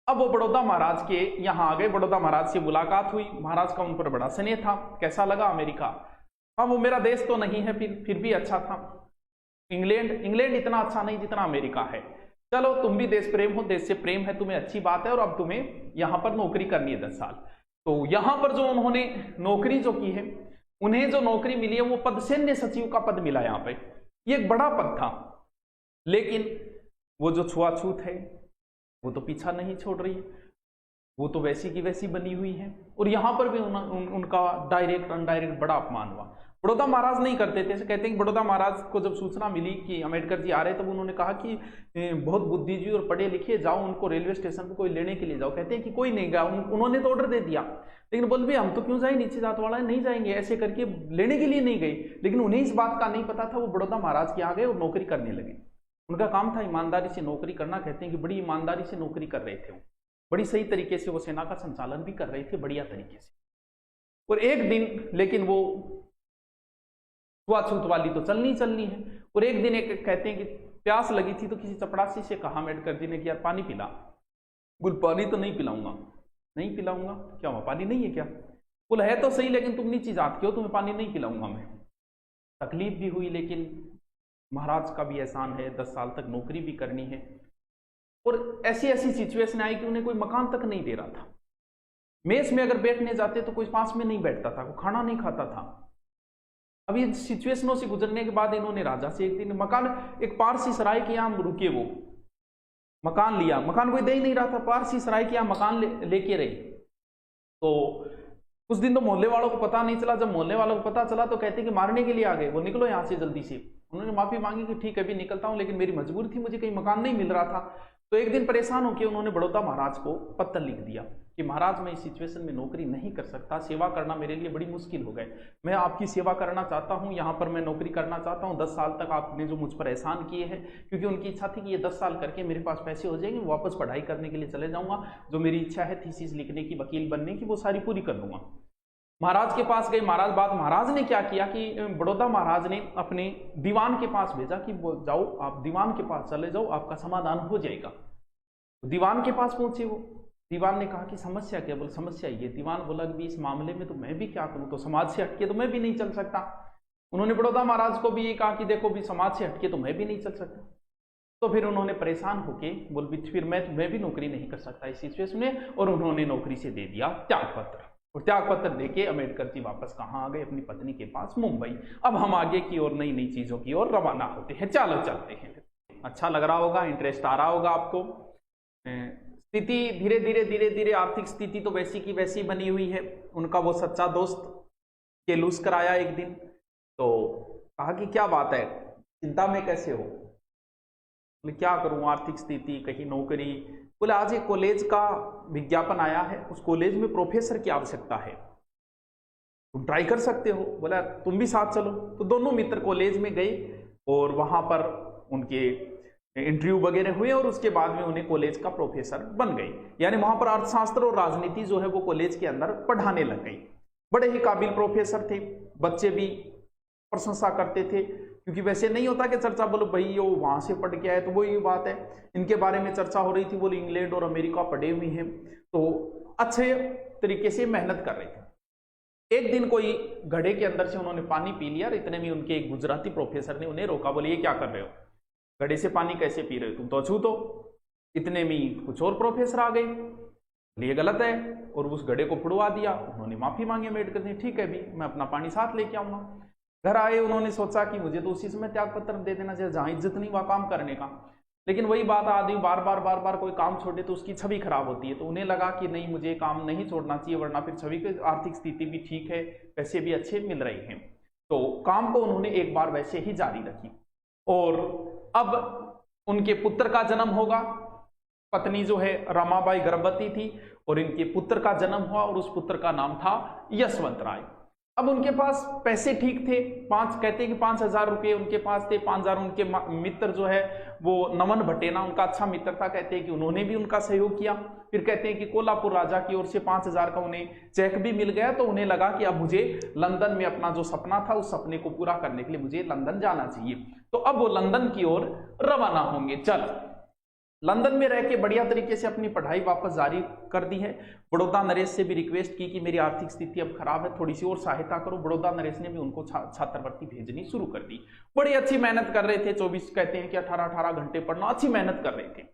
अब वो बड़ौदा महाराज के यहाँ आ गए, बड़ौदा महाराज से मुलाकात हुई। महाराज का उन पर बड़ा स्नेह था। कैसा लगा अमेरिका? हाँ, वो मेरा देश तो नहीं है, फिर भी अच्छा था। इंग्लैंड इतना अच्छा नहीं जितना अमेरिका है। चलो, तुम भी देश प्रेम हो, देश से प्रेम है तुम्हें, अच्छी बात है। और अब तुम्हें यहाँ पर नौकरी करनी है 10 साल। तो यहाँ पर जो उन्होंने नौकरी जो की है, उन्हें जो नौकरी मिली है वो पद सैन्य सचिव का पद मिला यहाँ पे। ये एक बड़ा पद था, लेकिन वो जो छुआछूत है वो तो पीछा नहीं छोड़ रही, वो तो वैसी की वैसी बनी हुई है। और यहाँ पर भी उनका डायरेक्ट अनडायरेक्ट बड़ा अपमान हुआ। बड़ौदा महाराज नहीं करते थे। कहते हैं कि बड़ौदा महाराज को जब सूचना मिली कि अम्बेडकर जी आ रहे, तब उन्होंने कहा कि बहुत बुद्धिजीवी और पढ़े लिखे, जाओ उनको रेलवे स्टेशन पर कोई लेने के लिए जाओ। कहते हैं कि कोई नहीं गया, उन्होंने तो ऑर्डर दे दिया, लेकिन बोल भी हम तो क्यों जाए, नीचे जात वाला है, नहीं जाएंगे, ऐसे करके लेने के लिए नहीं गए। लेकिन उन्हें इस बात का नहीं पता था, वो बड़ौदा महाराज के आ गए और नौकरी करने लगे। उनका काम था ईमानदारी से नौकरी करना। कहते हैं कि बड़ी ईमानदारी से नौकरी कर रहे थे वो, बड़ी सही तरीके से वो सेना का संचालन भी कर रहे थे, बढ़िया तरीके से। और एक दिन, लेकिन वो छुआछूत वाली तो चलनी है। और एक दिन एक कहते हैं कि प्यास लगी थी, तो किसी चपड़ासी से कहा अम्बेडकर जी ने कि यार पानी पिला। बोल पानी तो नहीं पिलाऊंगा। नहीं पिलाऊंगा? क्या हुआ, पानी नहीं है क्या? बोल है तो सही, लेकिन तुम नीची जात के हो, तुम्हें पानी नहीं पिलाऊंगा मैं। तकलीफ भी हुई, लेकिन महाराज का भी एहसान है, 10 साल तक नौकरी भी करनी है। और ऐसी ऐसी सिचुएशन आई कि उन्हें कोई मकान तक नहीं दे रहा था। मेस में अगर बैठने जाते तो कोई पास में नहीं बैठता था, कोई खाना नहीं खाता था। अब ये सिचुएशनों से गुजरने के बाद इन्होंने राजा से एक दिन मकान, एक पारसी सराय के यहाँ रुके, वो मकान लिया, मकान कोई दे ही नहीं रहा था, पारसी सराय के यहाँ मकान लेके रहे। तो कुछ दिन तो मोहल्ले वालों को पता नहीं चला, जब मोहल्ले वालों को पता चला तो कहते कि मारने के लिए आ गए, वो निकलो यहाँ से जल्दी से। उन्होंने माफी मांगी कि ठीक है अभी निकलता हूँ, लेकिन मेरी मजबूरी थी, मुझे कहीं मकान नहीं मिल रहा था। तो एक दिन परेशान होकर उन्होंने बड़ौदा महाराज को पत्र लिख दिया कि महाराज मैं इस सिचुएशन में नौकरी नहीं कर सकता, सेवा करना मेरे लिए बड़ी मुश्किल हो गए, मैं आपकी सेवा करना चाहता हूं, यहाँ पर मैं नौकरी करना चाहता हूं, 10 साल तक आपने जो मुझ पर एहसान किए हैं, क्योंकि उनकी इच्छा थी कि ये 10 साल करके मेरे पास पैसे हो जाएंगे, वापस पढ़ाई करने के लिए चले जाऊंगा, जो मेरी इच्छा है थीसिस लिखने की, वकील बनने की, वो सारी पूरी कर लूंगा। महाराज के पास गए, महाराज ने क्या किया कि बड़ौदा महाराज ने अपने दीवान के पास भेजा कि जाओ आप दीवान के पास चले जाओ, आपका समाधान हो जाएगा। दीवान के पास पहुंचे वो, दीवान ने कहा कि समस्या क्या? बोले समस्या ये। दीवान बोला कि इस मामले में तो मैं भी क्या करूं, तो समाज से हटके तो मैं भी नहीं चल सकता। उन्होंने बड़ौदा महाराज को भी ये कहा कि देखो भी समाज से हटके तो मैं भी नहीं चल सकता। तो फिर उन्होंने परेशान होके बोल भी फिर मैं भी नौकरी नहीं कर सकता इस सिचुएशन में, और उन्होंने नौकरी से दे दिया त्याग पत्र। और त्याग पत्र देके अम्बेडकर जी वापस कहाँ आ गए? अपनी पत्नी के पास, मुंबई। अब हम आगे की और नई नई चीजों की ओर रवाना होते हैं, चलो चलते हैं। अच्छा लग रहा होगा, इंटरेस्ट आ रहा होगा आपको। स्थिति धीरे धीरे आर्थिक स्थिति तो वैसी की वैसी बनी हुई है। उनका वो सच्चा दोस्त केलूस कराया एक दिन, तो कहा कि क्या बात है, चिंता में कैसे हो? बोले क्या करूं, आर्थिक स्थिति, कहीं नौकरी। बोले आज एक कॉलेज का विज्ञापन आया है, उस कॉलेज में प्रोफेसर की आवश्यकता है, तुम ट्राई कर सकते हो। बोला तुम भी साथ चलो। तो दोनों मित्र कॉलेज में गए और वहां पर उनके इंटरव्यू वगैरह हुए और उसके बाद में उन्हें कॉलेज का प्रोफेसर बन गए। यानी वहां पर अर्थशास्त्र और राजनीति जो है वो कॉलेज के अंदर पढ़ाने लग गई। बड़े ही काबिल प्रोफेसर थे, बच्चे भी प्रशंसा करते थे, क्योंकि वैसे नहीं होता कि चर्चा बोलो भाई ये वहां से पढ़ के आए, तो वही बात है, इनके बारे में चर्चा हो रही थी, बोले इंग्लैंड और अमेरिका पढ़े हुए हैं, तो अच्छे तरीके से मेहनत कर रहे थे। एक दिन कोई घड़े के अंदर से उन्होंने पानी पी लिया और इतने में उनके एक गुजराती प्रोफेसर ने उन्हें रोका। बोले ये क्या कर रहे हो, घड़े से पानी कैसे पी रहे हो, तुम तो अछूत हो। इतने में कुछ और प्रोफेसर आ गए, ये गलत है, और उस घड़े को फुड़वा दिया। उन्होंने माफी मांगी अम्बेडकर ने, ठीक है भी मैं अपना पानी साथ लेके आऊंगा। घर आए, उन्होंने सोचा कि मुझे तो उसी समय त्याग पत्र दे देना चाहिए, जहां इज्जत नहीं वहां काम करने का। लेकिन वही बात, आदमी बार बार कोई काम छोड़े तो उसकी छवि खराब होती है। तो उन्हें लगा कि नहीं, मुझे काम नहीं छोड़ना चाहिए, वरना फिर छवि की आर्थिक स्थिति भी ठीक है, पैसे भी अच्छे मिल रहे हैं। तो काम को उन्होंने एक बार वैसे ही जारी रखी। और अब उनके पुत्र का जन्म होगा। पत्नी जो है रमाबाई गर्भवती थी और इनके पुत्र का जन्म हुआ और उस पुत्र का नाम था यशवंत राय। अब उनके पास पैसे ठीक थे, कहते हैं कि 5,000 रुपये उनके पास थे। 5,000 उनके मित्र जो है वो नमन भटेना उनका अच्छा मित्र था, कहते हैं कि उन्होंने भी उनका सहयोग किया। फिर कहते हैं कि कोल्हापुर राजा की ओर से 5,000 का उन्हें चेक भी मिल गया। तो उन्हें लगा कि अब मुझे लंदन में अपना जो सपना था उस सपने को पूरा करने के लिए मुझे लंदन जाना चाहिए। तो अब वो लंदन की ओर रवाना होंगे। चल, लंदन में रह के बढ़िया तरीके से अपनी पढ़ाई वापस जारी कर दी है। बड़ौदा नरेश से भी रिक्वेस्ट की कि मेरी आर्थिक स्थिति अब खराब है, थोड़ी सी और सहायता करो। बड़ौदा नरेश ने भी उनको छात्रवृत्ति भेजनी शुरू कर दी। बड़ी अच्छी मेहनत कर रहे थे, 24 कहते हैं कि 18 घंटे पढ़ना, अच्छी मेहनत कर रहे थे।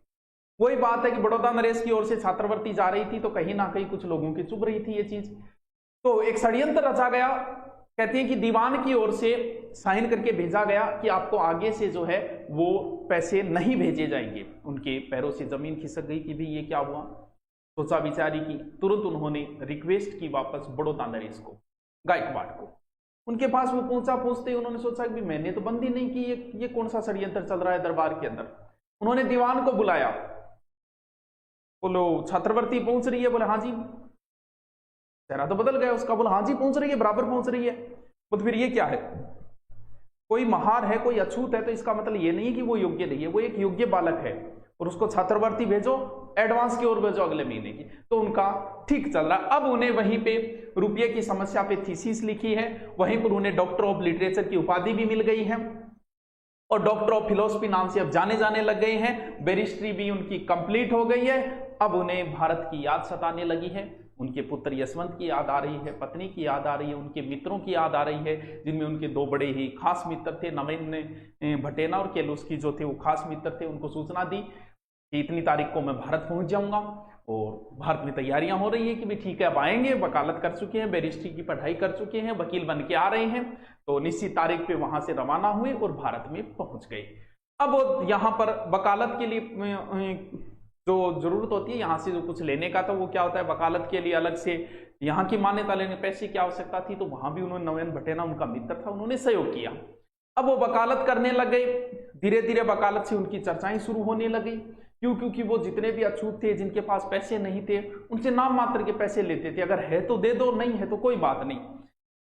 वही बात है कि बड़ौदा नरेश की ओर से छात्रवृत्ति जा रही थी तो कहीं ना कहीं कुछ लोगों की चुभ रही थी ये चीज। तो एक षड्यंत्र रचा गया। कहते हैं कि दीवान की ओर से साइन करके भेजा गया कि आपको आगे से जो है वो पैसे नहीं भेजे जाएंगे। उनके पैरों से जमीन खिसक गई कि भी ये क्या हुआ, सोचा विचारी की। तुरंत उन्होंने रिक्वेस्ट की वापस बड़ौदा नरेश को, गायकवाड़ को। उनके पास वो पहुंचते उन्होंने सोचा कि मैंने तो बंदी नहीं की, ये कौन सा षड्यंत्र चल रहा है दरबार के अंदर। उन्होंने दीवान को बुलाया, बोलो छात्रवृत्ति पहुंच रही है? बोले हाँ जी। चेहरा तो बदल गया उसका, बोला हाँ जी पहुंच रही है, बराबर पहुंच रही है। तो फिर ये क्या है, कोई महार है, कोई अछूत है, तो इसका मतलब ये नहीं है कि वो योग्य नहीं है, वो एक योग्य बालक है और उसको छात्रवृत्ति भेजो, एडवांस की ओर भेजो अगले महीने की। तो उनका ठीक चल रहा। अब उन्हें वहीं पे रुपये की समस्या पे थीसिस लिखी है, वहीं पर उन्हें डॉक्टर ऑफ लिटरेचर की उपाधि भी मिल गई है और डॉक्टर ऑफ फिलोसफी नाम से अब जाने लग गए हैं। बैरिस्ट्री भी उनकी कंप्लीट हो गई है। अब उन्हें भारत की याद सताने लगी है, उनके पुत्र यशवंत की याद आ रही है, पत्नी की याद आ रही है, उनके मित्रों की याद आ रही है, जिनमें उनके दो बड़े ही खास मित्र थे, नमन भटेना और केलूस की जो थे वो खास मित्र थे। उनको सूचना दी कि इतनी तारीख को मैं भारत पहुंच जाऊंगा और भारत में तैयारियां हो रही है कि भी ठीक है अब आएंगे, वकालत कर चुके हैं, बैरिस्ट्री की पढ़ाई कर चुके हैं, वकील बन के आ रहे हैं। तो निश्चित तारीख पे वहां से रवाना हुए और भारत में पहुंच गए। अब यहाँ पर वकालत के लिए जो जरूरत होती है यहाँ से जो कुछ लेने का, तो वो क्या होता है, वकालत के लिए अलग से यहाँ की मान्यता लेने पैसे की आवश्यकता थी। तो वहां भी उन्होंने, नवयन भटेना उनका मित्र था, उन्होंने सहयोग किया। अब वो वकालत करने लग गए। धीरे धीरे वकालत से उनकी चर्चाएं शुरू होने लगी। क्यों? क्योंकि वो जितने भी अछूत थे, जिनके पास पैसे नहीं थे, उनसे नाम मात्र के पैसे लेते थे। अगर है तो दे दो, नहीं है तो कोई बात नहीं।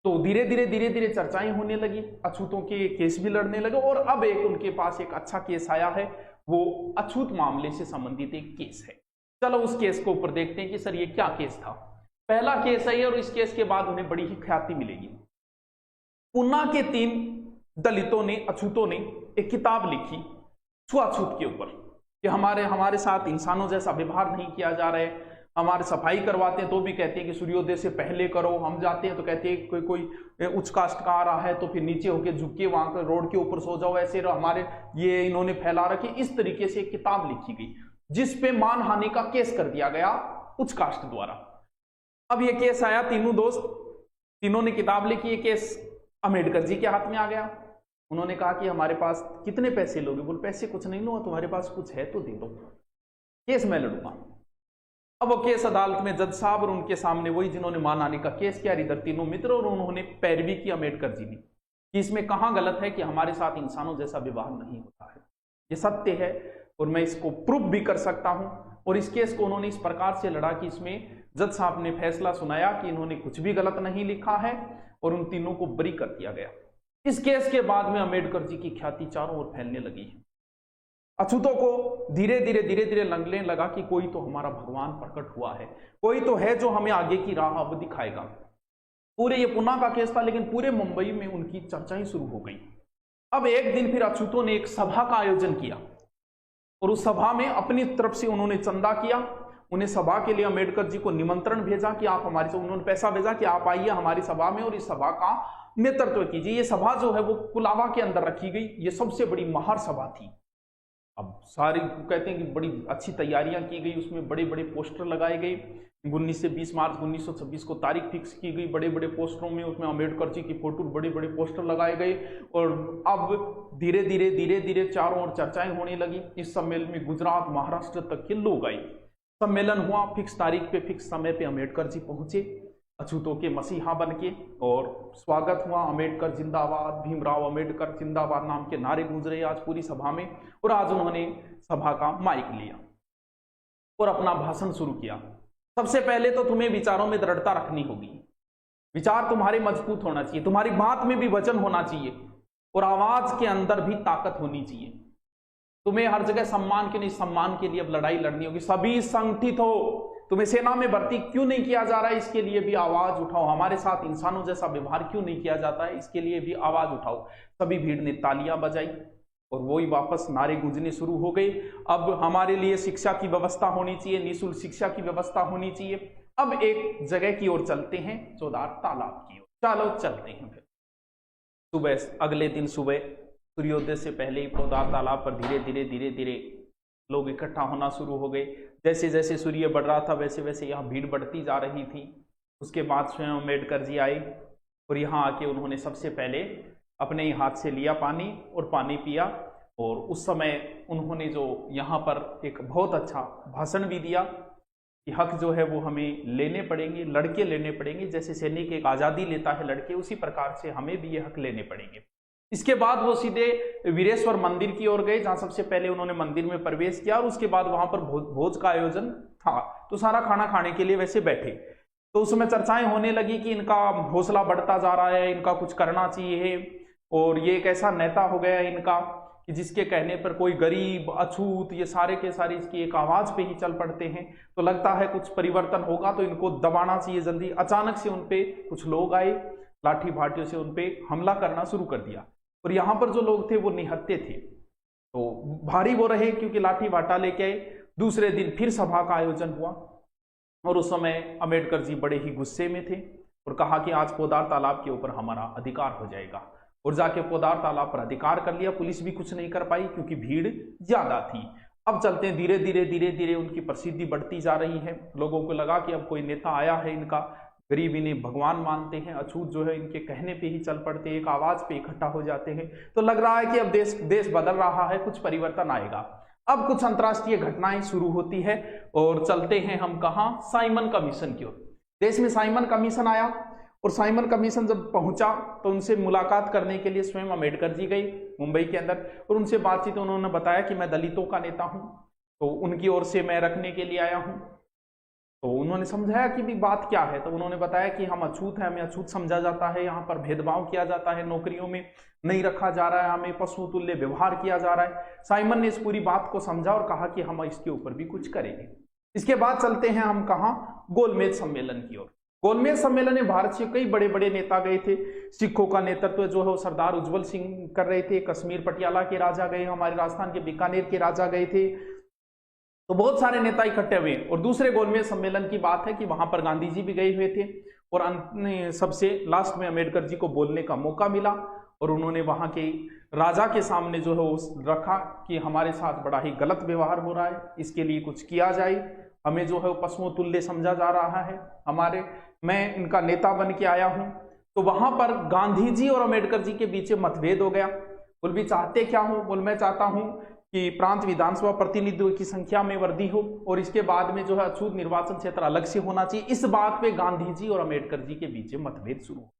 तो धीरे धीरे चर्चाएं होने लगी, अछूतों के केस भी लड़ने लगे। और अब उनके पास एक अच्छा केस आया है, वो अछूत मामले से संबंधित एक केस है। चलो उस केस को ऊपर देखते हैं कि सर ये क्या केस था। पहला केस है और इस केस के बाद उन्हें बड़ी ही ख्याति मिलेगी। ऊना के 3 दलितों ने, अछूतों ने एक किताब लिखी छुआछूत के ऊपर कि हमारे साथ इंसानों जैसा व्यवहार नहीं किया जा रहा है। हमारे सफाई करवाते हैं तो भी कहते हैं कि सूर्योदय से पहले करो। हम जाते हैं तो कहते हैं कोई उच्च कास्ट का आ रहा है तो फिर नीचे होके झुक के वहां पर रोड के ऊपर सो जाओ, ऐसे हमारे ये इन्होंने फैला रखी। इस तरीके से एक किताब लिखी गई जिसपे मानहानि का केस कर दिया गया उच्च कास्ट द्वारा। अब ये केस आया, तीनों दोस्त, तीनों ने किताब लिखी। ये केस अम्बेडकर जी के हाथ में आ गया। उन्होंने कहा कि हमारे पास कितने पैसे लोगे? बोल पैसे कुछ नहीं लो, तुम्हारे पास कुछ है तो दे दो, केस मैं लड़ूंगा। अब वो केस अदालत में जज साहब और उनके सामने वही जिन्होंने मानहानि का केस किया, इधर तीनों मित्र, और उन्होंने पैरवी की अम्बेडकर जी ने कि इसमें कहां गलत है कि हमारे साथ इंसानों जैसा व्यवहार नहीं होता है। ये सत्य है और मैं इसको प्रूफ भी कर सकता हूं। और इस केस को उन्होंने इस प्रकार से लड़ा कि इसमें जज साहब ने फैसला सुनाया कि इन्होंने कुछ भी गलत नहीं लिखा है और उन तीनों को बरी कर दिया गया। इस केस के बाद में अम्बेडकर जी की ख्याति चारों ओर फैलने लगी है। अछूतों को धीरे धीरे लगने लगा कि कोई तो हमारा भगवान प्रकट हुआ है, कोई तो है जो हमें आगे की राह अब दिखाएगा। पूरे ये पुणे का केस था, लेकिन पूरे मुंबई में उनकी चर्चाएं शुरू हो गई। अब एक दिन फिर अछूतों ने एक सभा का आयोजन किया और उस सभा में अपनी तरफ से उन्होंने चंदा किया। उन्हें सभा के लिए अम्बेडकर जी को निमंत्रण भेजा कि आप हमारी से, उन्होंने पैसा भेजा कि आप आइए हमारी सभा में और इस सभा का नेतृत्व कीजिए। ये सभा जो है वो कुलाबा के अंदर रखी गई। ये सबसे बड़ी महार सभा थी। अब सारी कहते हैं कि बड़ी अच्छी तैयारियां की गई, उसमें बड़े बड़े पोस्टर लगाए गए। 19 से 20 मार्च 1926 को तारीख फिक्स की गई। बड़े बड़े पोस्टरों में उसमें अम्बेडकर जी की फोटो, बड़े बड़े पोस्टर लगाए गए। और अब धीरे धीरे चारों ओर चर्चाएं होने लगी। इस सम्मेलन में गुजरात, महाराष्ट्र तक के लोग आए। सम्मेलन हुआ, फिक्स तारीख पे, फिक्स समय पे अम्बेडकर जी पहुंचे अछूतों के मसीहा बन के, और स्वागत हुआ। अम्बेडकर जिंदाबाद, भीमराव अम्बेडकर जिंदाबाद नाम के नारे गूंज रहे आज पूरी सभा में। और आज उन्होंने सभा का माइक लिया और अपना भाषण शुरू किया। सबसे पहले तो तुम्हें विचारों में दृढ़ता रखनी होगी। विचार तुम्हारे मजबूत होना चाहिए, तुम्हारी बात में भी वजन होना चाहिए और आवाज के अंदर भी ताकत होनी चाहिए। तुम्हें हर जगह सम्मान के नहीं, सम्मान के लिए अब लड़ाई लड़नी होगी। सभी संगठित हो। तुम्हें सेना में भर्ती क्यों नहीं किया जा रहा है, इसके लिए भी आवाज उठाओ। हमारे साथ इंसानों जैसा व्यवहार क्यों नहीं किया जाता है, इसके लिए भी आवाज उठाओ। सभी भीड़ ने तालियां बजाई और वही वापस नारे गूंजने शुरू हो गए। अब हमारे लिए शिक्षा की व्यवस्था होनी चाहिए, निःशुल्क शिक्षा की व्यवस्था होनी चाहिए। अब एक जगह की ओर चलते हैं, चौदार तालाब की ओर। चलो चलते हैं। फिर सुबह, अगले दिन सुबह सूर्योदय से पहले ही चौदार तालाब पर धीरे धीरे लोग इकट्ठा होना शुरू हो गए। जैसे जैसे सूर्य बढ़ रहा था वैसे वैसे यहाँ भीड़ बढ़ती जा रही थी। उसके बाद स्वयं अम्बेडकर जी आए और यहाँ आके उन्होंने सबसे पहले अपने ही हाथ से लिया पानी और पानी पिया। और उस समय उन्होंने जो यहाँ पर एक बहुत अच्छा भाषण भी दिया कि हक जो है वो हमें लेने पड़ेंगे, लड़के लेने पड़ेंगे। जैसे सैनिक एक आज़ादी लेता है लड़के, उसी प्रकार से हमें भी ये हक लेने पड़ेंगे। इसके बाद वो सीधे वीरेश्वर मंदिर की ओर गए, जहां सबसे पहले उन्होंने मंदिर में प्रवेश किया। और उसके बाद वहां पर भोज का आयोजन था, तो सारा खाना खाने के लिए वैसे बैठे। तो उसमें चर्चाएं होने लगी कि इनका हौसला बढ़ता जा रहा है, इनका कुछ करना चाहिए। और ये एक ऐसा नेता हो गया इनका कि जिसके कहने पर कोई गरीब, अछूत, ये सारे के सारे इसकी एक आवाज पे ही चल पड़ते हैं। तो लगता है कुछ परिवर्तन होगा, तो इनको दबाना चाहिए जल्दी। अचानक से उनपे कुछ लोग आए, लाठी भाटियों से उनपे हमला करना शुरू कर दिया। और यहाँ पर जो लोग थे वो निहत्थे थे, तो भारी वो रहे क्योंकि लाठी भाटा लेके आए। दूसरे दिन फिर सभा का आयोजन हुआ और उस समय अम्बेडकर जी बड़े ही गुस्से में थे और कहा कि आज पोदार तालाब के ऊपर हमारा अधिकार हो जाएगा। और जाके पोदार तालाब पर अधिकार कर लिया। पुलिस भी कुछ नहीं कर पाई क्योंकि भीड़ ज्यादा थी। अब चलते हैं धीरे धीरे धीरे धीरे उनकी प्रसिद्धि बढ़ती जा रही है। लोगों को लगा कि अब कोई नेता आया है इनका, गरीब इन्हें भगवान मानते हैं, अछूत जो है इनके कहने पे ही चल पड़ते हैं, एक आवाज पे इकट्ठा हो जाते हैं। तो लग रहा है कि अब देश बदल रहा है, कुछ परिवर्तन आएगा। अब कुछ अंतर्राष्ट्रीय घटनाएं शुरू होती है और चलते हैं हम कहां, साइमन कमीशन की ओर। देश में साइमन कमीशन आया और साइमन कमीशन जब पहुंचा तो उनसे मुलाकात करने के लिए स्वयं अम्बेडकर जी गए मुंबई के अंदर, और उनसे बातचीत उन्होंने बताया कि मैं दलितों का नेता हूं, तो उनकी ओर से मैं रखने के लिए आया हूं। तो उन्होंने समझाया कि भी बात क्या है, तो उन्होंने बताया कि हम अछूत हैं, हमें अछूत समझा जाता है, यहाँ पर भेदभाव किया जाता है, नौकरियों में नहीं रखा जा रहा है, हमें पशु तुल्य व्यवहार किया जा रहा है। साइमन ने इस पूरी बात को समझा और कहा कि हम इसके ऊपर भी कुछ करेंगे। इसके बाद चलते हैं हम कहां, गोलमेज सम्मेलन की ओर। गोलमेज सम्मेलन में भारत से कई बड़े बड़े नेता गए थे। सिखों का नेतृत्व जो है वो सरदार उज्जवल सिंह कर रहे थे, कश्मीर पटियाला के राजा गए, हमारे राजस्थान के बीकानेर के राजा गए थे, तो बहुत सारे नेता इकट्ठे हुए। और दूसरे गोलमेज सम्मेलन की बात है कि वहां पर गांधी जी भी गए हुए थे, और अंत में सबसे लास्ट में अम्बेडकर जी को बोलने का मौका मिला और उन्होंने वहां के राजा के सामने जो है वो रखा कि हमारे साथ बड़ा ही गलत व्यवहार हो रहा है, इसके लिए कुछ किया जाए, हमें जो है वो पशुओं तुल्य समझा जा रहा है, मैं इनका नेता बन के आया हूं। तो वहां पर गांधी जी और अम्बेडकर जी के बीच मतभेद हो गया। बोल भी चाहते क्या हो, बोल मैं चाहता हूं कि प्रांत विधानसभा प्रतिनिधियों की संख्या में वृद्धि हो और इसके बाद में जो है अछूत निर्वाचन क्षेत्र अलग से होना चाहिए। इस बात पे गांधी जी और अम्बेडकर जी के बीच मतभेद शुरू हो।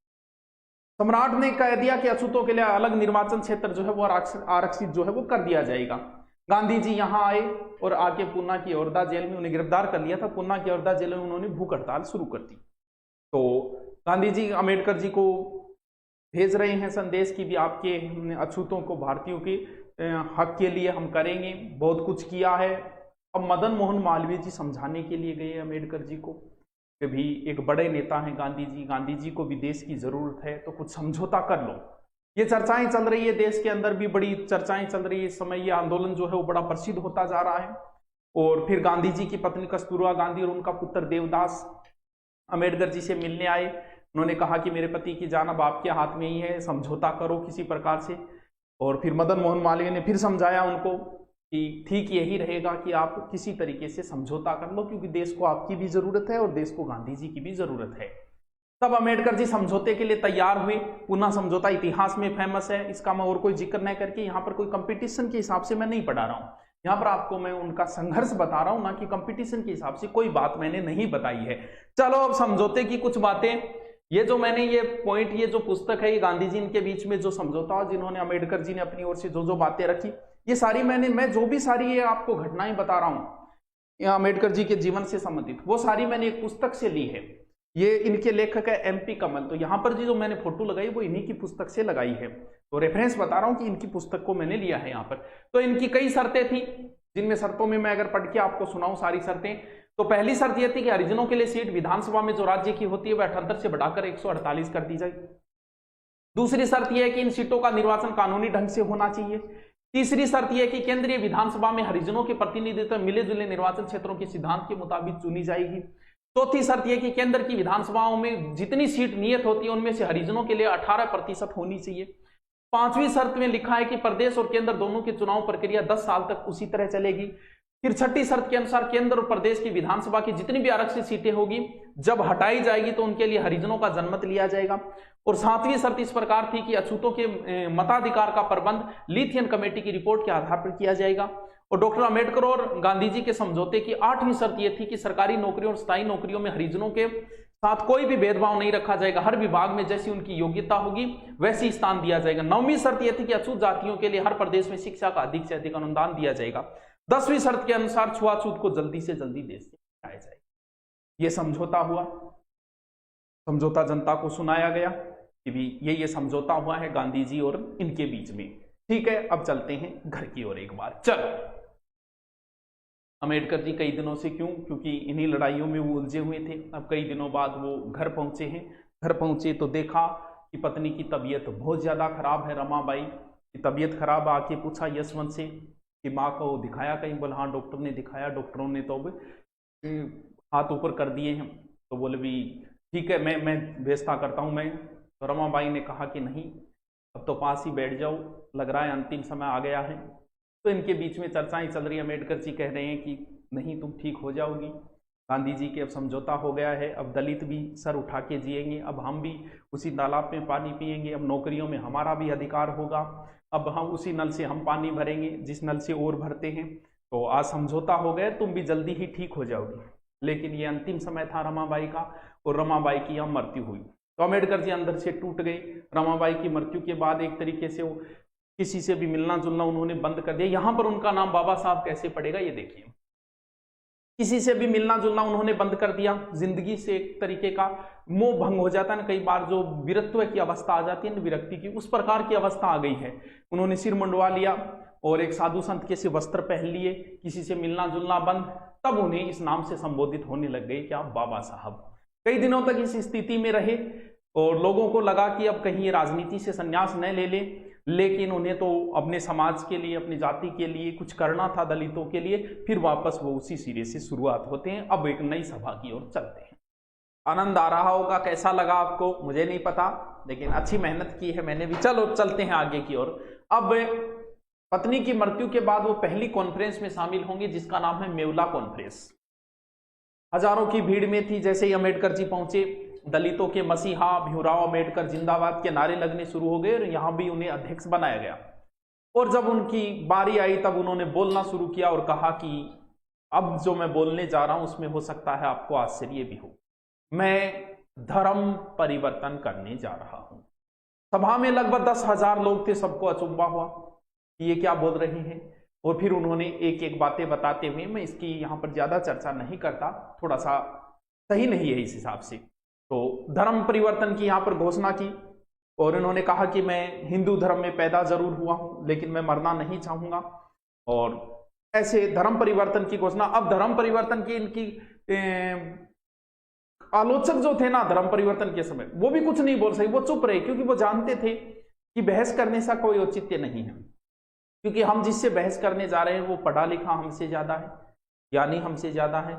सम्राट ने कह दिया कि अछूतों के लिए अलग निर्वाचन क्षेत्र जो है वो आरक्षित जो है वो कर दिया जाएगा। गांधी जी यहाँ आए और आके पूना की औरदा जेल में उन्हें गिरफ्तार कर लिया था। पूना की औरदा जेल में उन्होंने भूख हड़ताल शुरू कर दी। तो गांधी जी अम्बेडकर जी को भेज रहे हैं संदेश की भी आपके अछूतों को भारतीयों के हक के लिए हम करेंगे, बहुत कुछ किया है। अब मदन मोहन मालवीय जी समझाने के लिए गए अम्बेडकर जी को कि भी एक बड़े नेता हैं गांधी जी को भी देश की जरूरत है, तो कुछ समझौता कर लो। ये चर्चाएं चल रही है, देश के अंदर भी बड़ी चर्चाएं चल रही है इस समय। ये आंदोलन जो है वो बड़ा प्रसिद्ध होता जा रहा है। और फिर गांधी जी की पत्नी कस्तूरबा गांधी और उनका पुत्र देवदास अम्बेडकर जी से मिलने आए। उन्होंने कहा कि मेरे पति की जान अब आपके हाथ में ही है, समझौता करो किसी प्रकार से। और फिर मदन मोहन मालवीय ने फिर समझाया उनको कि ठीक यही रहेगा कि आप किसी तरीके से समझौता कर लो, क्योंकि देश को आपकी भी जरूरत है और देश को गांधी जी की भी जरूरत है। तब अम्बेडकर जी समझौते के लिए तैयार हुए। पुनः समझौता इतिहास में फेमस है, इसका मैं और कोई जिक्र नहीं करके यहाँ पर कोई कंपटीशन के हिसाब से मैं नहीं पढ़ा रहा हूँ। यहाँ पर आपको मैं उनका संघर्ष बता रहा हूँ, ना कि कंपटीशन के हिसाब से कोई बात मैंने नहीं बताई है। चलो अब समझौते की कुछ बातें। ये जो मैंने ये पॉइंट, ये जो पुस्तक है, ये गांधी जी इनके बीच में जो समझौता जिन्होंने अम्बेडकर जी ने अपनी ओर से जो बातें रखी, ये सारी मैं जो भी सारी ये आपको घटनाएं बता रहा हूँ अम्बेडकर जी के जीवन से संबंधित, वो सारी मैंने एक पुस्तक से ली है। ये इनके लेखक है MP कमल। तो यहाँ पर जो मैंने फोटो लगाई वो इन्हीं की पुस्तक से लगाई है, तो रेफरेंस बता रहा हूँ कि इनकी पुस्तक को मैंने लिया है यहाँ पर। तो इनकी कई शर्तें थी, जिनमें शर्तों में मैं अगर पढ़ के आपको सुनाऊं सारी शर्तें, तो पहली शर्त यह थी कि हरिजनों के लिए सीट विधानसभा में जो राज्य की होती है वह 78 से बढ़ाकर 148 कर दी जाए। दूसरी शर्त यह है कि इन सीटों का निर्वाचन कानूनी ढंग से होना चाहिए। तीसरी शर्त यह है कि केंद्रीय विधानसभा में हरिजनों के प्रतिनिधित्व मिले जुले निर्वाचन क्षेत्रों के सिद्धांत के मुताबिक चुनी जाएगी। चौथी शर्त यह कि केंद्र की विधानसभाओं में जितनी सीट नियत होती है उनमें से हरिजनों के लिए 18% होनी चाहिए। पांचवी शर्त में लिखा है कि प्रदेश और केंद्र दोनों की चुनाव प्रक्रिया 10 साल तक उसी तरह चलेगी। फिर छठी शर्त के अनुसार केंद्र और प्रदेश की विधानसभा की जितनी भी आरक्षित सीटें होगी जब हटाई जाएगी तो उनके लिए हरिजनों का जनमत लिया जाएगा। और सातवीं शर्त इस प्रकार थी कि अछूतों के मताधिकार का प्रबंध लीथियन कमेटी की रिपोर्ट के आधार पर किया जाएगा। और डॉक्टर अम्बेडकर और गांधी जी के समझौते की आठवीं शर्त यह थी कि सरकारी नौकरियों और स्थायी नौकरियों में हरिजनों के साथ कोई भी भेदभाव नहीं रखा जाएगा, हर विभाग में जैसी उनकी योग्यता होगी वैसी स्थान दिया जाएगा। नौवीं शर्त यह थी कि अछूत जातियों के लिए हर प्रदेश में शिक्षा का अधिक से अधिक अनुदान दिया जाएगा। 10वीं शर्त के अनुसार छुआछूत को जल्दी से जल्दी देश से हटाया जाएगा। यह समझौता हुआ, समझौता जनता को सुनाया गया कि भी ये समझौता हुआ है गांधी जी और इनके बीच में। ठीक है, अब चलते हैं घर की ओर एक बार। चलो, अम्बेडकर जी कई दिनों से, क्योंकि इन्हीं लड़ाइयों में वो उलझे हुए थे, अब कई दिनों बाद वो घर पहुंचे हैं। घर पहुंचे तो देखा कि पत्नी की तबीयत बहुत ज्यादा खराब है, रमाबाई की तबीयत खराब। आके पूछा यशवंत से कि माँ को दिखाया कहीं? बोले हाँ डॉक्टर ने दिखाया, डॉक्टरों ने तो हाथ ऊपर कर दिए हैं। तो बोले भी ठीक है, मैं व्यवस्था करता हूँ मैं। तो रमाबाई ने कहा कि नहीं, अब तो पास ही बैठ जाओ, लग रहा है अंतिम समय आ गया है। तो इनके बीच में चर्चाएं चल रही है। अम्बेडकर जी कह रहे हैं कि नहीं, तुम ठीक हो जाओगी, गांधी जी के अब समझौता हो गया है, अब दलित भी सर उठा के जिएंगे, अब हम भी उसी तालाब में पानी पिएंगे, अब नौकरियों में हमारा भी अधिकार होगा, अब हम उसी नल से हम पानी भरेंगे जिस नल से और भरते हैं, तो आज समझौता हो गया, तुम भी जल्दी ही ठीक हो जाओगी। लेकिन ये अंतिम समय था रमाबाई का, और रमाबाई की यहाँ मृत्यु हुई। तो अम्बेडकर जी अंदर से टूट गई। रमाबाई की मृत्यु के बाद एक तरीके से वो किसी से भी मिलना जुलना उन्होंने बंद कर दिया। यहां पर उनका नाम बाबा साहब कैसे पड़ेगा ये देखिए, किसी से भी मिलना जुलना उन्होंने बंद कर दिया। जिंदगी से एक तरीके का मोह भंग हो जाता है ना, कई बार जो विरत्व की अवस्था आ जाती है ना, विरक्ति की, उस प्रकार की अवस्था आ गई है। उन्होंने सिर मुंडवा लिया और एक साधु संत के से वस्त्र पहन लिए, किसी से मिलना जुलना बंद। तब उन्हें इस नाम से संबोधित होने लग गए, क्या, बाबा साहब। कई दिनों तक इस स्थिति में रहे और लोगों को लगा कि अब कहीं ये राजनीति से संन्यास न ले ले, लेकिन उन्हें तो अपने समाज के लिए, अपनी जाति के लिए कुछ करना था, दलितों के लिए। फिर वापस वो उसी सिरे से शुरुआत होते हैं। अब एक नई सभा की ओर चलते हैं। आनंद आ रहा होगा, कैसा लगा आपको मुझे नहीं पता, लेकिन अच्छी मेहनत की है मैंने भी। चलो चलते हैं आगे की ओर। अब पत्नी की मृत्यु के बाद वो पहली कॉन्फ्रेंस में शामिल होंगे जिसका नाम है मेवला कॉन्फ्रेंस। हजारों की भीड़ में थी। जैसे ही अम्बेडकर जी पहुंचे, दलितों के मसीहा भीमराव अम्बेडकर जिंदाबाद के नारे लगने शुरू हो गए और यहां भी उन्हें अध्यक्ष बनाया गया। और जब उनकी बारी आई तब उन्होंने बोलना शुरू किया और कहा कि अब जो मैं बोलने जा रहा हूं उसमें हो सकता है आपको आश्चर्य भी हो, मैं धर्म परिवर्तन करने जा रहा हूं। सभा में लगभग 10,000 लोग थे, सबको अचंभा हुआ कि ये क्या बोल रहे हैं। और फिर उन्होंने एक एक बातें बताते हुए, मैं इसकी यहां पर ज्यादा चर्चा नहीं करता, थोड़ा सा सही नहीं है इस हिसाब से, तो धर्म परिवर्तन की यहां पर घोषणा की। और इन्होंने कहा कि मैं हिंदू धर्म में पैदा जरूर हुआ हूं लेकिन मैं मरना नहीं चाहूंगा, और ऐसे धर्म परिवर्तन की घोषणा। अब धर्म परिवर्तन की इनकी आलोचक जो थे ना धर्म परिवर्तन के समय, वो भी कुछ नहीं बोल सके, वो चुप रहे, क्योंकि वो जानते थे कि बहस करने से कोई औचित्य नहीं है। क्योंकि हम जिससे बहस करने जा रहे हैं वो पढ़ा लिखा हमसे ज्यादा है, ज्ञानी हमसे ज्यादा है,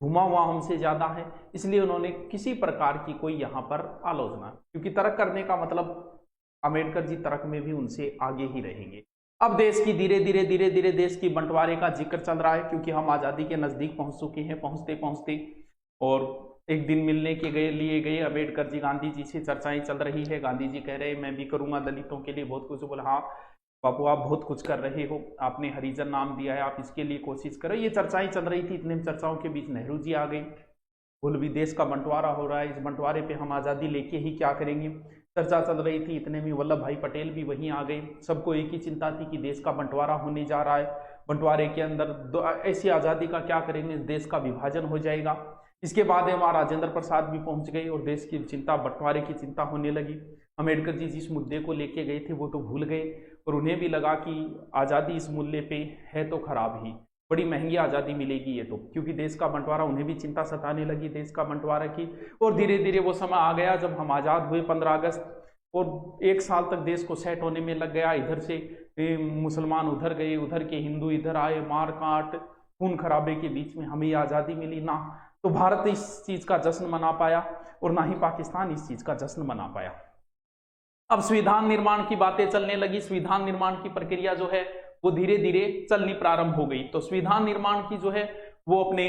घुमा हुआ हमसे ज्यादा है। इसलिए उन्होंने किसी प्रकार की कोई यहां पर आलोचना, क्योंकि तर्क करने का मतलब अम्बेडकर जी तर्क में भी उनसे आगे ही रहेंगे। अब देश की धीरे धीरे देश की बंटवारे का जिक्र चल रहा है, क्योंकि हम आजादी के नजदीक पहुंच चुके हैं पहुंचते पहुंचते। और एक दिन मिलने के लिए गए अम्बेडकर जी, गांधी जी से चर्चाएं चल रही है। गांधी जी कह रहे हैं मैं भी करूंगा दलितों के लिए बहुत कुछ। बोला हाँ बापू आप बहुत कुछ कर रहे हो, आपने हरिजन नाम दिया है, आप इसके लिए कोशिश करो। ये चर्चाएं चल रही थी। इतने चर्चाओं के बीच नेहरू जी आ गए। कुल भी देश का बंटवारा हो रहा है, इस बंटवारे पे हम आज़ादी लेके ही क्या करेंगे, चर्चा चल रही थी। इतने में वल्लभ भाई पटेल भी वहीं आ गए। सबको एक ही चिंता थी कि देश का बंटवारा होने जा रहा है, बंटवारे के अंदर ऐसी आज़ादी का क्या करेंगे, देश का विभाजन हो जाएगा। इसके बाद वहाँ राजेंद्र प्रसाद भी पहुंच गए और देश की चिंता, बंटवारे की चिंता होने लगी। अम्बेडकर जी जिस मुद्दे को लेके गए थे वो तो भूल गए, और उन्हें भी लगा कि आज़ादी इस मूल्य पे है तो खराब ही, बड़ी महंगी आज़ादी मिलेगी ये तो, क्योंकि देश का बंटवारा, उन्हें भी चिंता सताने लगी देश का बंटवारा की। और धीरे धीरे वो समय आ गया जब हम आज़ाद हुए 15 अगस्त, और 1 साल तक देश को सेट होने में लग गया। इधर से मुसलमान उधर गए, उधर के हिंदू इधर आए, मार काट खून खराबे के बीच में हमें आज़ादी मिली। ना तो भारत इस चीज़ का जश्न मना पाया और ना ही पाकिस्तान इस चीज़ का जश्न मना पाया। अब संविधान निर्माण की बातें चलने लगी। संविधान निर्माण की प्रक्रिया जो है वो धीरे धीरे चलनी प्रारंभ हो गई। तो संविधान निर्माण की जो है वो अपने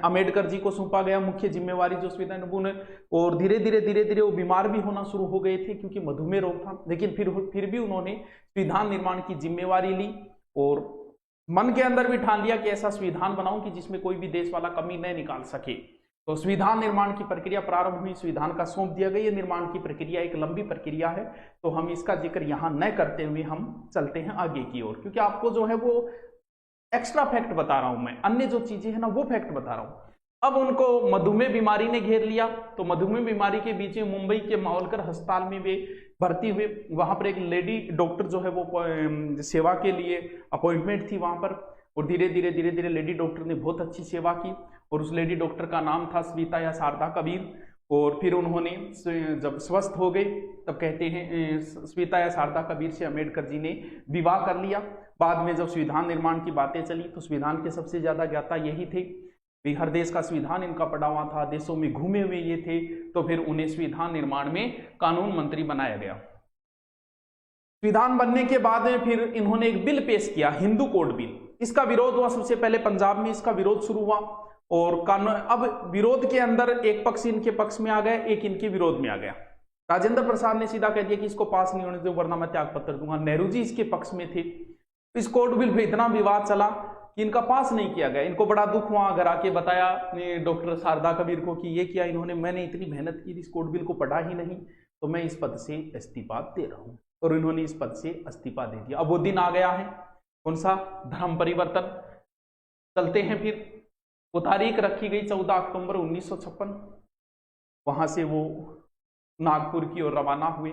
अम्बेडकर जी को सौंपा गया मुख्य जिम्मेवारी जो संविधान ने। और धीरे धीरे वो बीमार भी होना शुरू हो गए थे क्योंकि मधुमेह रोग था, लेकिन फिर भी उन्होंने संविधान निर्माण की जिम्मेवारी ली और मन के अंदर भी ठान लिया कि ऐसा संविधान बनाऊं कि जिसमें कोई भी देश वाला कमी नहीं निकाल सके। तो संविधान निर्माण की प्रक्रिया प्रारंभ हुई, संविधान का सौंप दिया गया। ये निर्माण की प्रक्रिया एक लंबी प्रक्रिया है, तो हम इसका जिक्र यहाँ न करते हुए हम चलते हैं आगे की ओर, क्योंकि आपको जो है वो एक्स्ट्रा फैक्ट बता रहा हूं मैं, अन्य जो चीजें हैं ना वो फैक्ट बता रहा हूं। अब उनको मधुमेह बीमारी ने घेर लिया, तो मधुमेह बीमारी के बीच में मुंबई के मावलकर अस्पताल में वे भर्ती हुए। वहां पर एक लेडी डॉक्टर जो है वो सेवा के लिए अपॉइंटमेंट थी वहां पर, और धीरे धीरे लेडी डॉक्टर ने बहुत अच्छी सेवा की, और उस लेडी डॉक्टर का नाम था स्मिता या शारदा कबीर। और फिर उन्होंने जब स्वस्थ हो गए तब कहते हैं स्मिता या शारदा कबीर से अम्बेडकर जी ने विवाह कर लिया। बाद में जब संविधान निर्माण की बातें चली तो संविधान के सबसे ज्यादा ज्ञाता यही थे, हर देश का संविधान इनका पढ़ा हुआ था, देशों में घूमे हुए ये थे, तो फिर उन्हें संविधान निर्माण में कानून मंत्री बनाया गया। संविधान बनने के बाद में फिर इन्होंने एक बिल पेश किया, हिंदू कोड बिल। इसका विरोध हुआ, सबसे पहले पंजाब में इसका विरोध शुरू हुआ और कानून, अब विरोध के अंदर एक पक्ष इनके पक्ष में आ गया, एक इनके विरोध में आ गया। राजेंद्र प्रसाद ने सीधा कह दिया कि इसको पास नहीं होने दो वरना मैं त्याग पत्र दूंगा। नेहरू जी इसके पक्ष में थे। इस कोड बिल पे इतना विवाद चला कि इनका पास नहीं किया गया। इनको बड़ा दुख हुआ, घर आके बताया डॉक्टर शारदा कबीर को कि ये किया इन्होंने, मैंने इतनी मेहनत की, इस कोड बिल को पढ़ा ही नहीं, तो मैं इस पद से इस्तीफा दे रहा हूं। और इन्होंने इस पद से इस्तीफा दे दिया। अब वो दिन आ गया है, कौन सा, धर्म परिवर्तन। चलते हैं फिर, वो तारीख रखी गई 14 अक्टूबर 1956। वहां से वो नागपुर की ओर रवाना हुए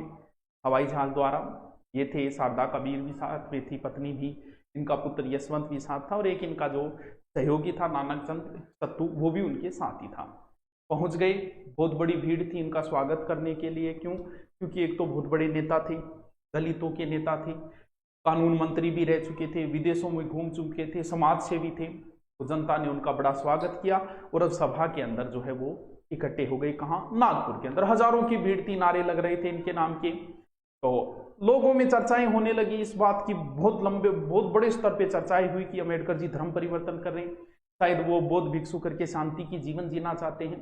हवाई जहाज द्वारा। ये थे शारदा कबीर भी साथ में थी, पत्नी भी, इनका पुत्र यशवंत भी साथ था और एक इनका जो सहयोगी था नानक चंद सत्तू, वो भी उनके साथ ही था। पहुंच गए, बहुत बड़ी भीड़ थी इनका स्वागत करने के लिए। क्यों? क्योंकि एक तो बहुत बड़े नेता थे, दलितों के नेता थे, कानून मंत्री भी रह चुके थे, विदेशों में घूम चुके थे, समाज सेवी थे। तो जनता ने उनका बड़ा स्वागत किया और अब सभा के अंदर जो है वो इकट्ठे हो गए। कहाँ? नागपुर के अंदर। हजारों की भीड़ थी, नारे लग रहे थे इनके नाम के। तो लोगों में चर्चाएं होने लगी इस बात की, बहुत बड़े स्तर पे चर्चाएं हुई कि अम्बेडकर जी धर्म परिवर्तन कर रहे हैं, शायद वो बौद्ध भिक्षु करके शांति की जीवन जीना चाहते हैं।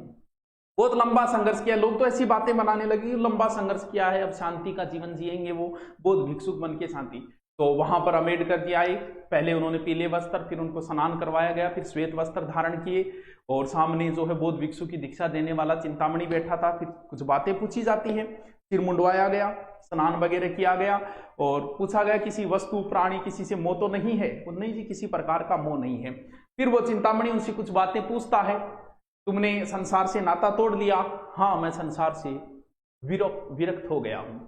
बहुत लंबा संघर्ष किया। लोग तो ऐसी बातें बनाने लगे, लंबा संघर्ष किया है, अब शांति का जीवन जिएंगे वो बौद्ध भिक्षुक बन के शांति। तो वहां पर अम्बेडकर जी आए, पहले उन्होंने पीले वस्त्र, फिर उनको स्नान करवाया गया, फिर श्वेत वस्त्र धारण किए और सामने जो है बौद्ध भिक्षु की दीक्षा देने वाला चिंतामणि बैठा था। फिर कुछ बातें पूछी जाती है, सिर मुंडवाया गया, स्नान वगैरह किया गया और पूछा गया किसी वस्तु प्राणी किसी से मोह तो नहीं है? वो नहीं जी, किसी प्रकार का मोह नहीं है। फिर वो चिंतामणि उनसे कुछ बातें पूछता है, तुमने संसार से नाता तोड़ लिया? हाँ, मैं संसार से विरक्त हो गया हूं।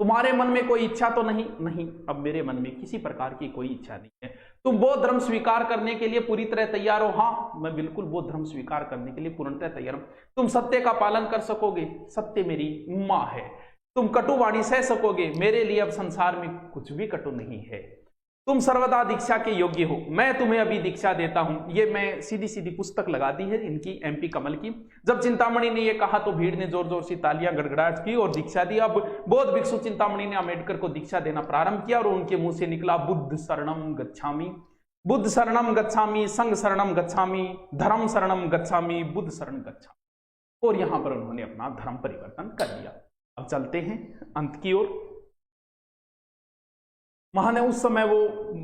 तुम्हारे मन में कोई इच्छा तो नहीं? नहीं, अब मेरे मन में किसी प्रकार की कोई इच्छा नहीं है। तुम बौद्ध धर्म स्वीकार करने के लिए पूरी तरह तैयार हो? हाँ, मैं बिल्कुल बौद्ध धर्म स्वीकार करने के लिए पूर्णतः तैयार हूं। तुम सत्य का पालन कर सकोगे? सत्य मेरी मां है। तुम कटुवाणी सह सकोगे? मेरे लिए अब संसार में कुछ भी कटु नहीं है। तुम सर्वदा दीक्षा के योग्य हो, मैं तुम्हें अभी दीक्षा देता हूं। ये मैं सीधी सीधी पुस्तक लगा दी है इनकी, MP कमल की। जब चिंतामणि ने ये कहा तो भीड़ ने जोर जोर से तालियां गड़गड़ाहट की और दीक्षा दी। अब बौद्ध भिक्षु चिंतामणि ने अम्बेडकर को दीक्षा देना प्रारंभ किया और उनके मुंह से निकला बुद्ध शरणम गच्छामि, बुद्ध शरणम गच्छामि, संघ शरणम गच्छामि, धर्म शरणम गच्छामि, बुद्ध शरण गच्छामि। और यहां पर उन्होंने अपना धर्म परिवर्तन कर लिया। अब चलते हैं अंत की ओर। महान उस समय वो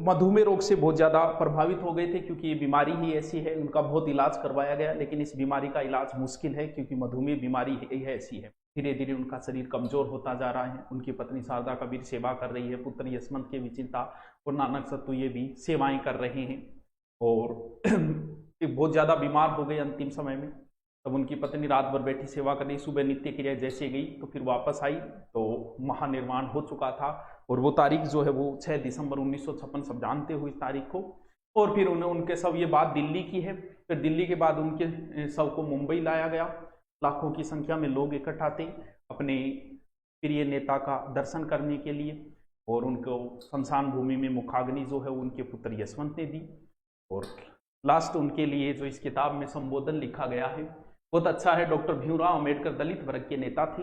मधुमेह रोग से बहुत ज्यादा प्रभावित हो गए थे, क्योंकि ये बीमारी ही ऐसी है। उनका बहुत इलाज करवाया गया, लेकिन इस बीमारी का इलाज मुश्किल है, क्योंकि मधुमेह बीमारी है ऐसी है। धीरे धीरे उनका शरीर कमजोर होता जा रहा है। उनकी पत्नी शारदा कबीर सेवा कर रही है, पुत्र यशवंत के भी चिंता और नानक सत्तू ये भी सेवाएं कर रहे हैं और बहुत ज्यादा बीमार हो गए अंतिम समय में। तब उनकी पत्नी रात भर बैठी सेवा कर रही, सुबह नित्य क्रिया जैसे गई तो फिर वापस आई तो महानिर्वाण हो चुका था। और वो तारीख जो है वो 6 दिसंबर 1956, सब जानते हो इस तारीख को। और फिर उन्हें उनके शव, ये बात दिल्ली की है, फिर दिल्ली के बाद उनके शव को मुंबई लाया गया। लाखों की संख्या में लोग इकट्ठा थे अपने प्रिय नेता का दर्शन करने के लिए। और उनको शमशान भूमि में मुखाग्नि जो है उनके पुत्र यशवंत ने दी। और लास्ट उनके लिए जो इस किताब में संबोधन लिखा गया है बहुत अच्छा है। डॉक्टर भीमराव अम्बेडकर दलित वर्ग के नेता थे।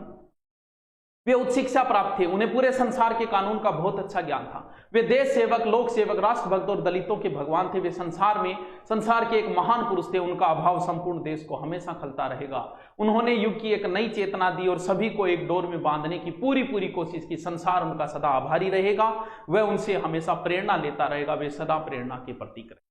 वे उच्च शिक्षा प्राप्त थे, उन्हें पूरे संसार के कानून का बहुत अच्छा ज्ञान था। वे देश सेवक, लोक सेवक, राष्ट्रभक्त और दलितों के भगवान थे। वे संसार के एक महान पुरुष थे। उनका अभाव संपूर्ण देश को हमेशा खलता रहेगा। उन्होंने युग की एक नई चेतना दी और सभी को एक डोर में बांधने की पूरी कोशिश की। संसार उनका सदा आभारी रहेगा, वह उनसे हमेशा प्रेरणा लेता रहेगा। वे सदा प्रेरणा के प्रतीक रहे।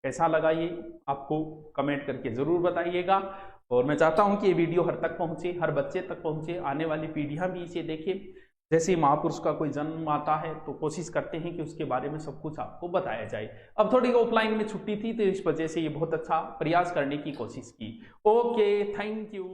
कैसा लगा ये आपको कमेंट करके जरूर बताइएगा। और मैं चाहता हूं कि ये वीडियो हर तक पहुंचे, हर बच्चे तक पहुंचे, आने वाली पीढ़ियां भी इसे देखें। जैसे ही महापुरुष का कोई जन्म आता है तो कोशिश करते हैं कि उसके बारे में सब कुछ आपको बताया जाए। अब थोड़ी ऑफलाइन में छुट्टी थी तो इस वजह से ये बहुत अच्छा प्रयास करने की कोशिश की। Okay, thank you.